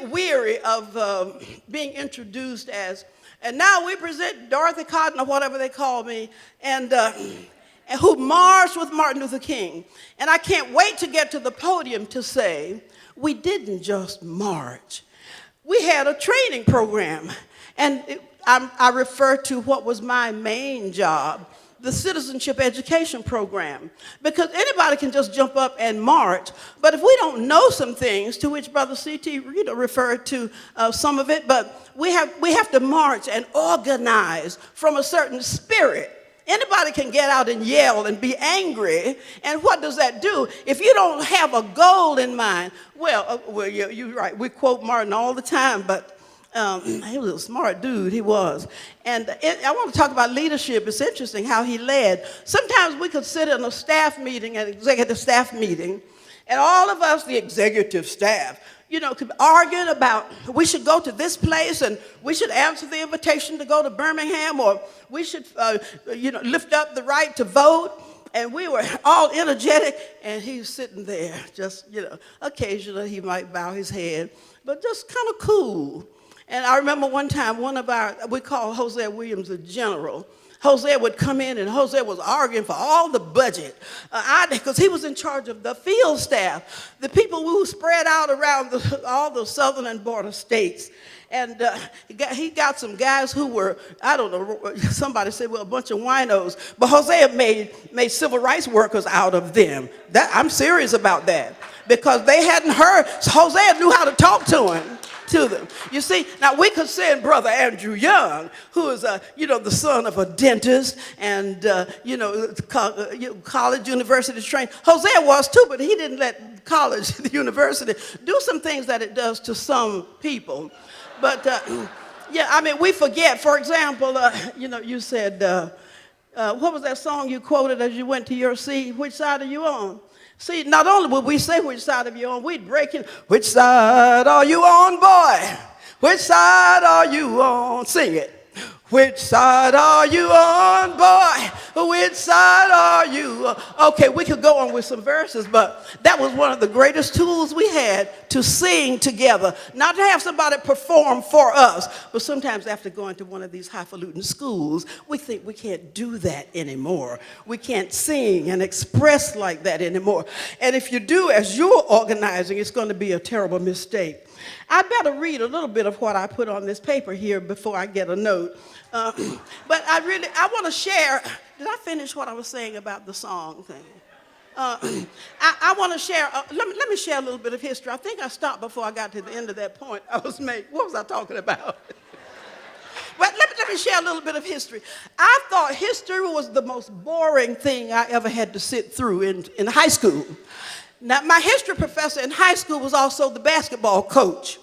weary of being introduced as, and now we present Dorothy Cotton, or whatever they call me, and who marched with Martin Luther King. And I can't wait to get to the podium to say, we didn't just march. We had a training program. And I refer to what was my main job, the citizenship education program. Because anybody can just jump up and march. But if we don't know some things, to which Brother C.T. referred to some of it, but we have to march and organize from a certain spirit. Anybody can get out and yell and be angry, and what does that do? If you don't have a goal in mind, you're right, we quote Martin all the time, but he was a smart dude, he was. And I want to talk about leadership. It's interesting how he led. Sometimes we could sit in a staff meeting, an executive staff meeting, and all of us, the executive staff, could argue about we should go to this place and we should answer the invitation to go to Birmingham, or we should, lift up the right to vote. And we were all energetic, and he's sitting there just, occasionally he might bow his head, but just kind of cool. And I remember one time, we call Hosea Williams a general. Hosea would come in, and Hosea was arguing for all the budget, because he was in charge of the field staff, the people who spread out around all the southern and border states. And he got some guys who were, I don't know, somebody said, well, a bunch of winos. But Hosea made civil rights workers out of them. I'm serious about that, because they hadn't heard. So Hosea knew how to talk to them. You see, now we could send Brother Andrew Young, who is, the son of a dentist and, college, university trained. Hosea was too, but he didn't let college, the university, do some things that it does to some people. But, we forget. For example, you said, what was that song you quoted as you went to your seat? Which side are you on? See, not only would we say which side are you on, we'd break in. Which side are you on, boy? Which side are you on? Sing it. Which side are you on, boy? Which side are you on? Okay, we could go on with some verses, but that was one of the greatest tools we had to sing together. Not to have somebody perform for us, but sometimes after going to one of these highfalutin schools, we think we can't do that anymore. We can't sing and express like that anymore. And if you do, as you're organizing, it's going to be a terrible mistake. I better read a little bit of what I put on this paper here before I get a note. But I want to share. Did I finish what I was saying about the song thing? I want to share. Let me share a little bit of history. I think I stopped before I got to the end of that point I was making. What was I talking about? But let me share a little bit of history. I thought history was the most boring thing I ever had to sit through in high school. Now, my history professor in high school was also the basketball coach.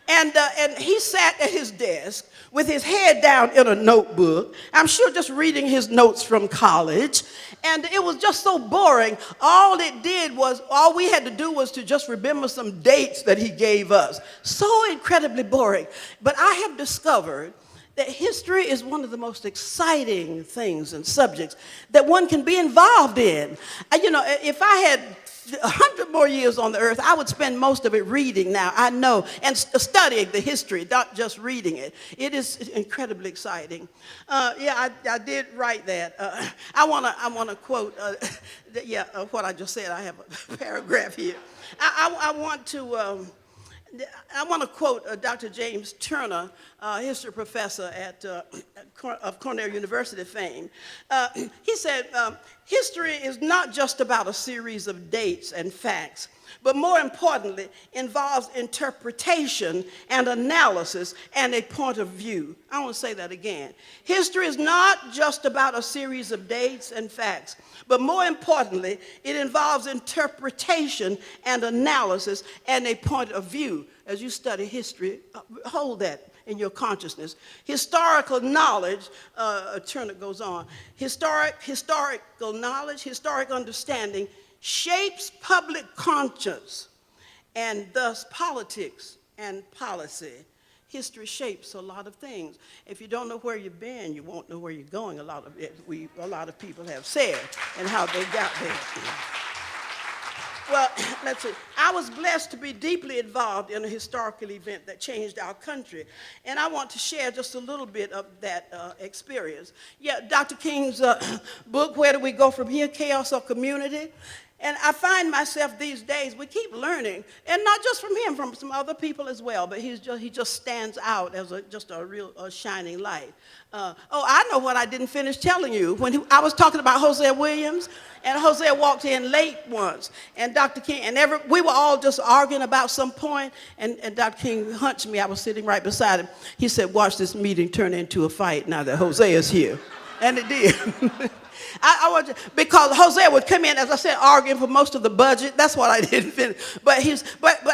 And he sat at his desk with his head down in a notebook, I'm sure just reading his notes from college. And it was just so boring. All we had to do was to just remember some dates that he gave us. So incredibly boring. But I have discovered that history is one of the most exciting things and subjects that one can be involved in. If I had 100 more years on the earth, I would spend most of it reading now, I know, and studying the history, not just reading it. It is incredibly exciting. I did write that. I want to quote, what I just said. I have a paragraph here. I want to quote Dr. James Turner, history professor of Cornell University fame. He said, history is not just about a series of dates and facts, but more importantly, involves interpretation and analysis and a point of view. I want to say that again. History is not just about a series of dates and facts, but more importantly, it involves interpretation and analysis and a point of view. As you study history, hold that in your consciousness. Historical knowledge, Turner goes on, historical knowledge, historic understanding shapes public conscience and thus politics and policy. History shapes a lot of things. If you don't know where you've been, you won't know where you're going. A lot of people have said, and how they got there. Well, let's see. I was blessed to be deeply involved in a historical event that changed our country. And I want to share just a little bit of that experience. Yeah, Dr. King's book, Where Do We Go From Here? Chaos or Community? And I find myself these days, we keep learning, and not just from him, from some other people as well, but he just stands out as just a real shining light. I know what I didn't finish telling you. I was talking about Hosea Williams, and Hosea walked in late once, and Dr. King, and we were all just arguing about some point, and Dr. King hunched me. I was sitting right beside him. He said, watch this meeting turn into a fight now that Hosea's here. And it did. Because Hosea would come in, as I said, arguing for most of the budget. That's what I didn't finish. But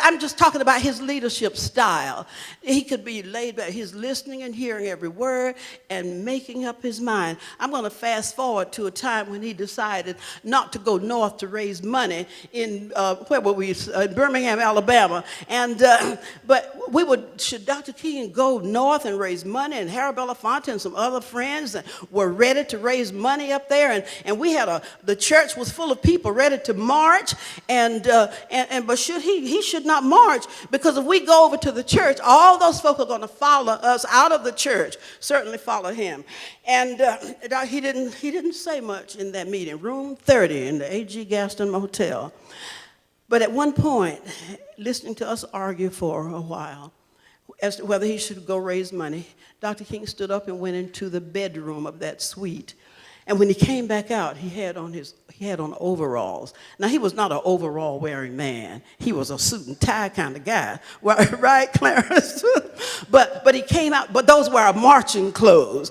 I'm just talking about his leadership style. He could be laid back. He's listening and hearing every word and making up his mind. I'm going to fast forward to a time when he decided not to go north to raise money in Birmingham, Alabama. And but should Dr. King go north and raise money? And Harry Belafonte and some other friends were ready to raise money up there. And we had the church was full of people ready to march, but he should not march, because if we go over to the church, all those folk are going to follow us out of the church, certainly follow him. And he didn't say much in that meeting, room 30 in the A.G. Gaston Motel. But at one point, listening to us argue for a while as to whether he should go raise money, Dr. King stood up and went into the bedroom of that suite. And when he came back out, he had on overalls. Now, he was not an overall wearing man. He was a suit and tie kind of guy. Right, Clarence? But he came out, but those were our marching clothes.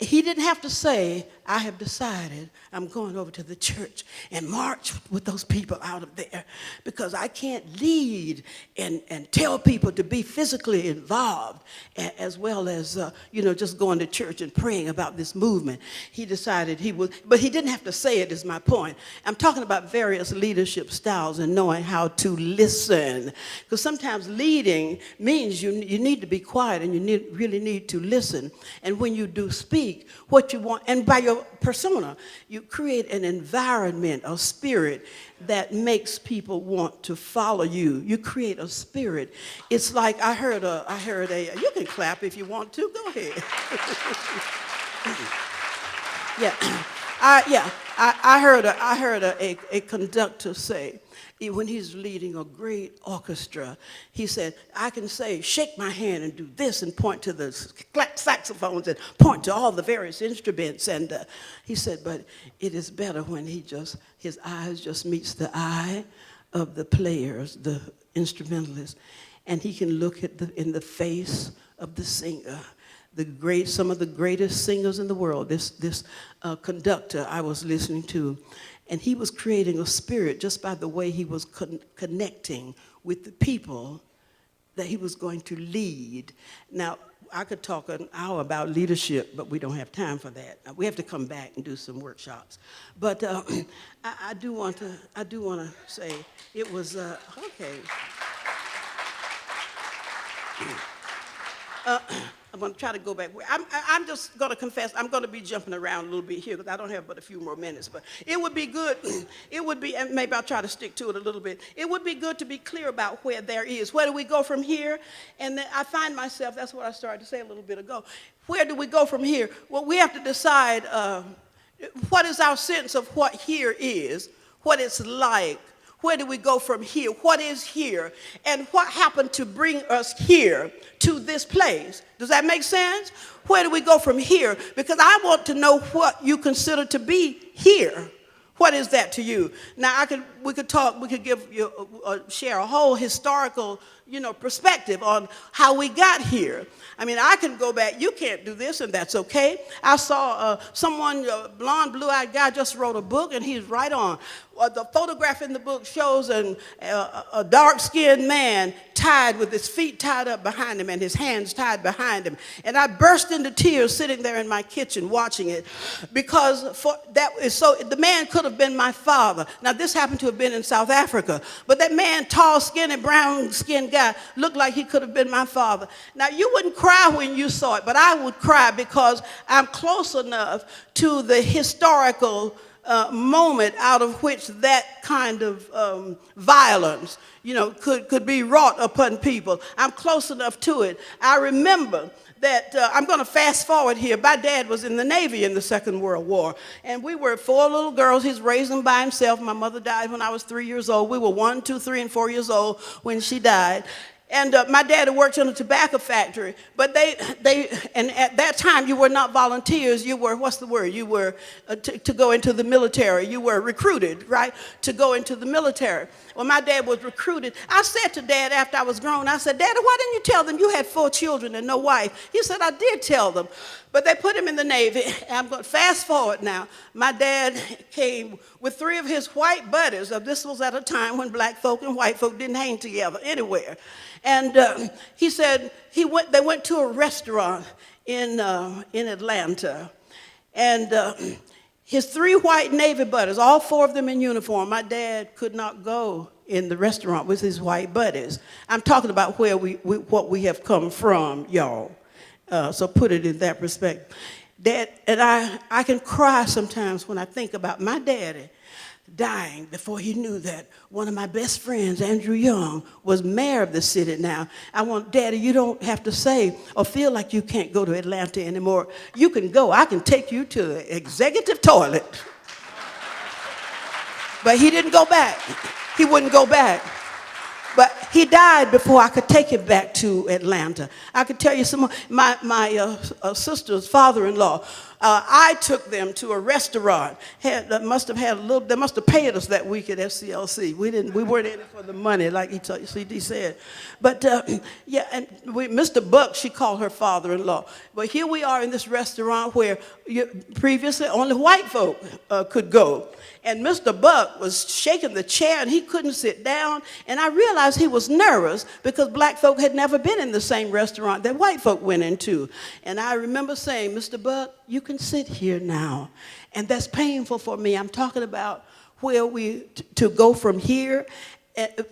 He didn't have to say, I have decided I'm going over to the church and march with those people out of there, because I can't lead and tell people to be physically involved as well as, just going to church and praying about this movement. He decided he would, but he didn't have to say it, is my point. I'm talking about various leadership styles and knowing how to listen, because sometimes leading means you need to be quiet and you really need to listen. And when you do speak, what you want, and by your persona, you create an environment, a spirit that makes people want to follow you. You create a spirit. It's like I heard a, you can clap if you want to, go ahead. I heard a conductor say, when he's leading a great orchestra, he said, I can say, shake my hand and do this, and point to the saxophones and point to all the various instruments. And he said, but it is better when his eyes just meets the eye of the players, the instrumentalists, and he can look in the face of the singer. Some of the greatest singers in the world, this conductor I was listening to, and he was creating a spirit just by the way he was connecting with the people that he was going to lead. Now, I could talk an hour about leadership, but we don't have time for that. We have to come back and do some workshops. But I do want to say it was okay. I'm going to try to go back. I'm just going to confess, I'm going to be jumping around a little bit here because I don't have but a few more minutes. But it would be good, it would be, and maybe I'll try to stick to it a little bit. It would be good to be clear about where there is. Where do we go from here? And then I find myself, that's what I started to say a little bit ago. Where do we go from here? Well, we have to decide what is our sense of what here is, what it's like. Where do we go from here? What is here? And what happened to bring us here to this place? Does that make sense? Where do we go from here? Because I want to know what you consider to be here. What is that to you? Now, we could give you, share a whole historical, perspective on how we got here. I mean, I can go back, you can't do this, and that's okay. I saw someone, a blonde, blue-eyed guy just wrote a book, and he's right on. The photograph in the book shows a dark-skinned man tied with his feet tied up behind him and his hands tied behind him. And I burst into tears sitting there in my kitchen watching it because the man could have been my father. Now, this happened to have been in South Africa, but that man, tall, skinny, brown-skinned guy, looked like he could have been my father. Now, you wouldn't cry when you saw it, but I would cry because I'm close enough to the historical moment out of which that kind of violence, could be wrought upon people. I'm close enough to it. I remember that I'm going to fast forward here. My dad was in the Navy in the Second World War, and we were 4 little girls. He's raised them by himself. My mother died when I was 3 years old. We were 1, 2, 3, and 4 years old when she died. And my dad had worked in a tobacco factory, but and at that time you were not volunteers, you were, what's the word? You were to go into the military. You were recruited, right, to go into the military. Well, my dad was recruited. I said to Dad after I was grown, I said, Dad, why didn't you tell them you had 4 children and no wife? He said, I did tell them, but they put him in the Navy. I'm going to fast forward now. My dad came with 3 of his white buddies. This was at a time when black folk and white folk didn't hang together anywhere. And he said they went to a restaurant in Atlanta. And his 3 white Navy buddies, all 4 of them in uniform, my dad could not go in the restaurant with his white buddies. I'm talking about where what we have come from, y'all. So put it in that perspective. Dad, and I can cry sometimes when I think about my daddy dying before he knew that one of my best friends, Andrew Young, was mayor of the city now. I want, Daddy, you don't have to say or feel like you can't go to Atlanta anymore. You can go. I can take you to the executive toilet. But he didn't go back. He wouldn't go back. But he died before I could take him back to Atlanta. I could tell you some more. My sister's father-in-law, I took them to a restaurant. They must have paid us that week at FCLC. We weren't in it for the money, like CD said. But yeah, and Mr. Buck, she called her father-in-law. But here we are in this restaurant where previously only white folk could go. And Mr. Buck was shaking the chair and he couldn't sit down. And I realized he was nervous because black folk had never been in the same restaurant that white folk went into. And I remember saying, Mr. Buck, you can sit here now. And that's painful for me. I'm talking about where to go from here.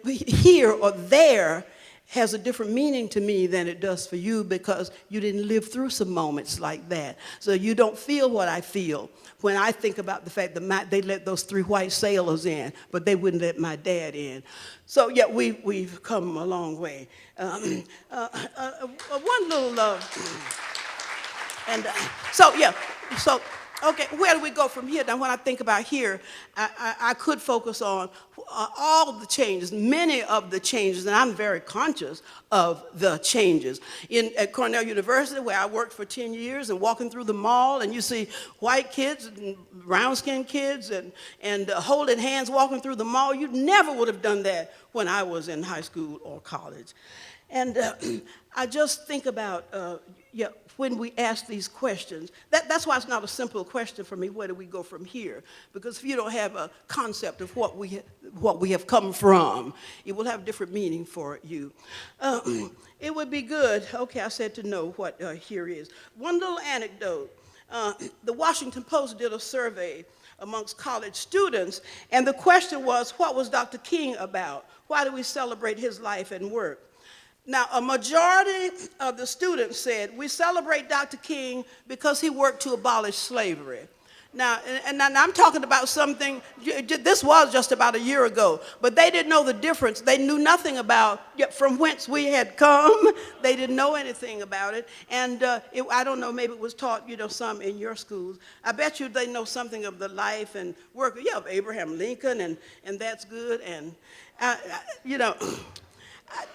Here or there has a different meaning to me than it does for you because you didn't live through some moments like that. So you don't feel what I feel when I think about the fact that they let those 3 white sailors in, but they wouldn't let my dad in. So yeah, we've come a long way. One little, okay, where do we go from here? Now, when I think about here, I could focus on all the changes, many of the changes, and I'm very conscious of the changes. At Cornell University, where I worked for 10 years, and walking through the mall, and you see white kids and brown-skinned kids and holding hands walking through the mall. You never would have done that when I was in high school or college. And I just think about yeah, when we ask these questions. That's why it's not a simple question for me, where do we go from here? Because if you don't have a concept of what we have come from, it will have different meaning for you. It would be good, okay, I said to know what here is. One little anecdote. The Washington Post did a survey amongst college students, and the question was, what was Dr. King about? Why do we celebrate his life and work? Now, a majority of the students said, we celebrate Dr. King because he worked to abolish slavery. Now, and I'm talking about something, this was just about a year ago, but they didn't know the difference. They knew nothing about from whence we had come. They didn't know anything about it. And I don't know, maybe it was taught, some in your schools. I bet you they know something of the life and work, of Abraham Lincoln, and that's good. And,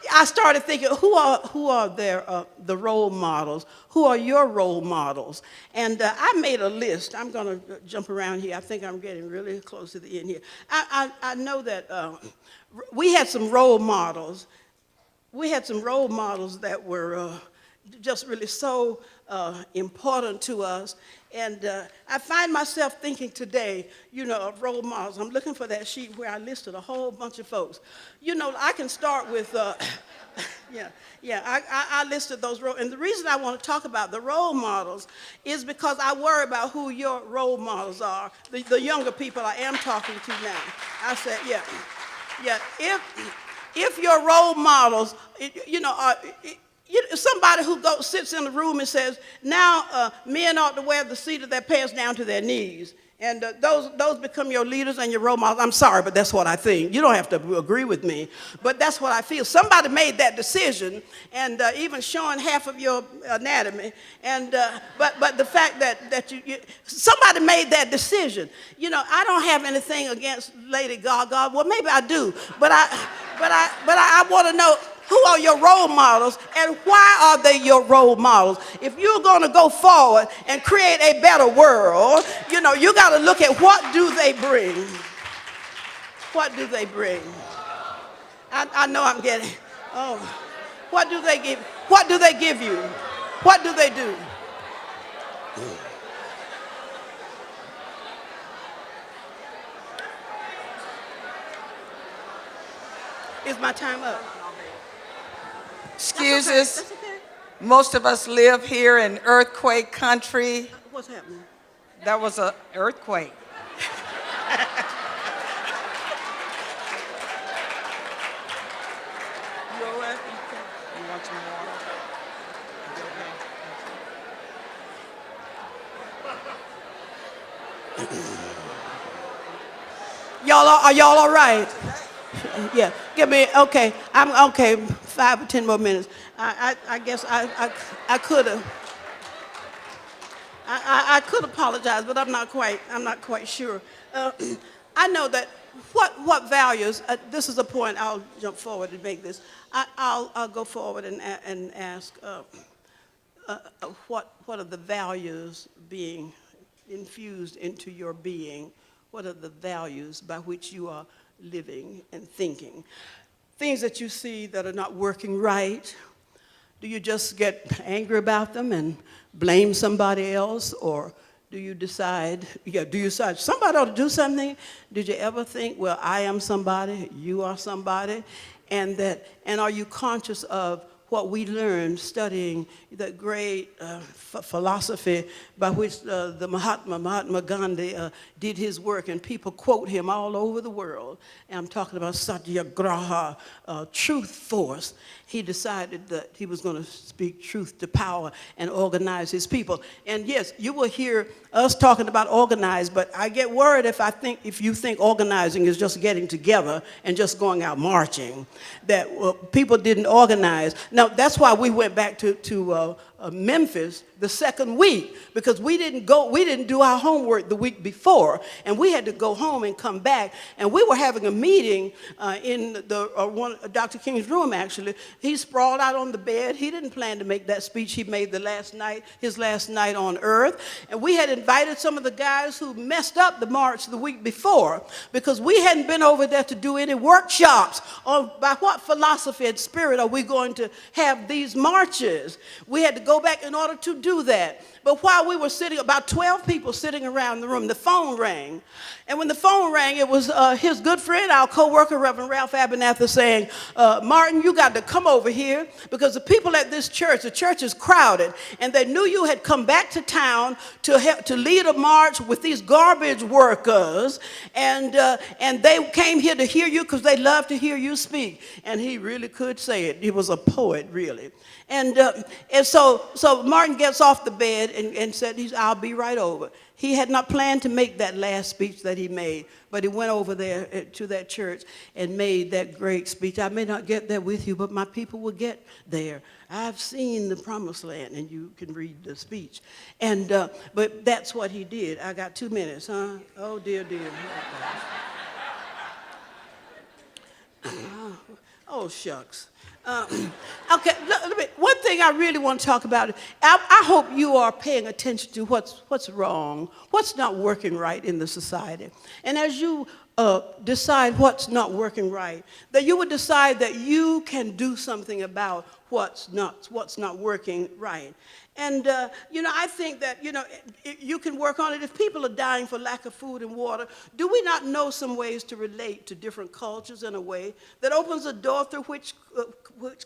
I started thinking, who are the role models? Who are your role models? And I made a list. I'm going to jump around here. I think I'm getting really close to the end here. I know that we had some role models. We had some role models that were just really so important to us. And I find myself thinking today, of role models. I'm looking for that sheet where I listed a whole bunch of folks. I can start with, I listed those roles. And the reason I want to talk about the role models is because I worry about who your role models are, the younger people I am talking to now. I said, if your role models, somebody who sits in the room and says, now men ought to wear the seat of their pants down to their knees. And those become your leaders and your role models. I'm sorry, but that's what I think. You don't have to agree with me, but that's what I feel. Somebody made that decision, and even showing half of your anatomy. And but the fact that somebody made that decision. I don't have anything against Lady Gaga. Well, maybe I do, but I want to know, who are your role models, and why are they your role models? If you're going to go forward and create a better world, you got to look at what do they bring. What do they bring? I know I'm getting, what do they give? What do they give you? What do they do? Is my time up? Excuses. That's okay. Most of us live here in earthquake country. What's happening? That was an earthquake. You all right? You want some water? Are y'all all right? Yeah, give me, okay, I'm okay, 5 or 10 more minutes. I guess I could have. I could apologize, but I'm not quite sure. I know that what values, this is a point, I'll jump forward and make this. I'll go forward and ask what are the values being infused into your being? What are the values by which you are living and thinking? Things that you see that are not working right, do you just get angry about them and blame somebody else, or do you decide somebody ought to do something? Did you ever think, well, I am somebody, you are somebody, and are you conscious of what we learned studying the great philosophy by which the Mahatma Gandhi did his work, and people quote him all over the world. And I'm talking about Satyagraha, truth force. He decided that he was going to speak truth to power and organize his people. And yes, you will hear us talking about organize, but I get worried if you think organizing is just getting together and just going out marching, that people didn't organize. Now, that's why we went back to Memphis the second week because we didn't do our homework the week before, and we had to go home and come back. And we were having a meeting in Dr. King's room. Actually, he sprawled out on the bed. He didn't plan to make that speech he made his last night on earth. And we had invited some of the guys who messed up the march the week before because we hadn't been over there to do any workshops on by what philosophy and spirit are we going to have these marches. We had to go back in order to do that. But while we were sitting, about 12 people sitting around the room, the phone rang. And when the phone rang, it was his good friend, our co-worker, Reverend Ralph Abernathy, saying, Martin, you got to come over here because the people at this church, the church is crowded, and they knew you had come back to town to lead a march with these garbage workers, and they came here to hear you because they love to hear you speak. And he really could say it. He was a poet, really. And so Martin gets off the bed and said, I'll be right over. He had not planned to make that last speech that he made, but he went over there to that church and made that great speech. I may not get there with you, but my people will get there. I've seen the promised land, and you can read the speech. And but that's what he did. I got 2 minutes, huh? Oh, dear. Oh, shucks. Okay, one thing I really want to talk about, I hope you are paying attention to what's wrong, what's not working right in the society. And as you decide what's not working right, that you would decide that you can do something about what's not working right. And, I think that, you can work on it. If people are dying for lack of food and water, do we not know some ways to relate to different cultures in a way that opens a door through which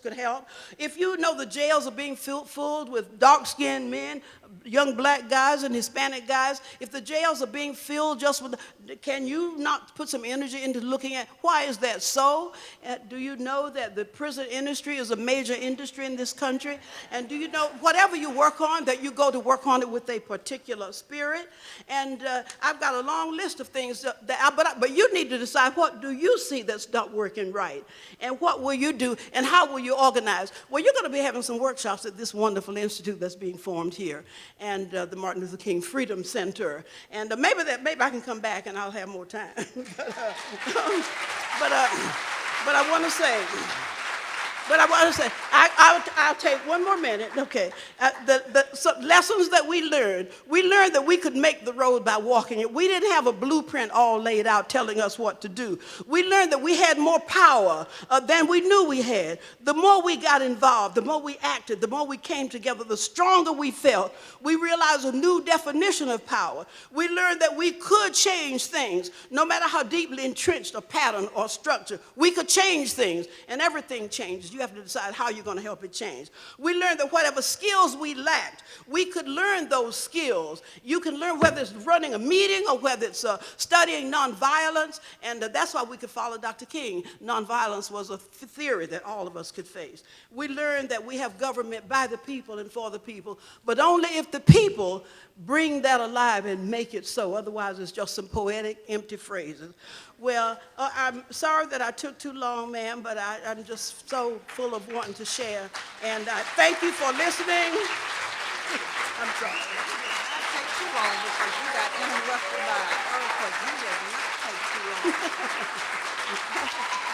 could help? If you know the jails are being filled with dark-skinned men, young black guys and Hispanic guys, if the jails are being filled just with, can you not put some energy into looking at why is that so? Do you know that the prison industry is a major industry in this country? And do you know whatever you work on, that you go to work on it with a particular spirit? And I've got a long list of things, but you need to decide, what do you see that's not working right? And what will you do, and how will you organize? Well, you're going to be having some workshops at this wonderful institute that's being formed here, and the Martin Luther King Freedom Center. And maybe I can come back and I'll have more time. but I want to say, I'll take 1 more minute. Okay. The lessons that we learned that we could make the road by walking it. We didn't have a blueprint all laid out telling us what to do. We learned that we had more power than we knew we had. The more we got involved, the more we acted, the more we came together, the stronger we felt. We realized a new definition of power. We learned that we could change things, no matter how deeply entrenched a pattern or structure. We could change things, and everything changes. You have to decide how you're going to help it change. We learned that whatever skills we lacked, we could learn those skills. You can learn whether it's running a meeting or whether it's studying nonviolence, and that's why we could follow Dr. King. Nonviolence was a theory that all of us could face. We learned that we have government by the people and for the people, but only if the people bring that alive and make it so. Otherwise, it's just some poetic, empty phrases. Well, I'm sorry that I took too long, ma'am, but I'm just so full of wanting to share. And I thank you for listening. I'm sorry. Not take too long because you got interrupted by an earthquake. You did not take too long.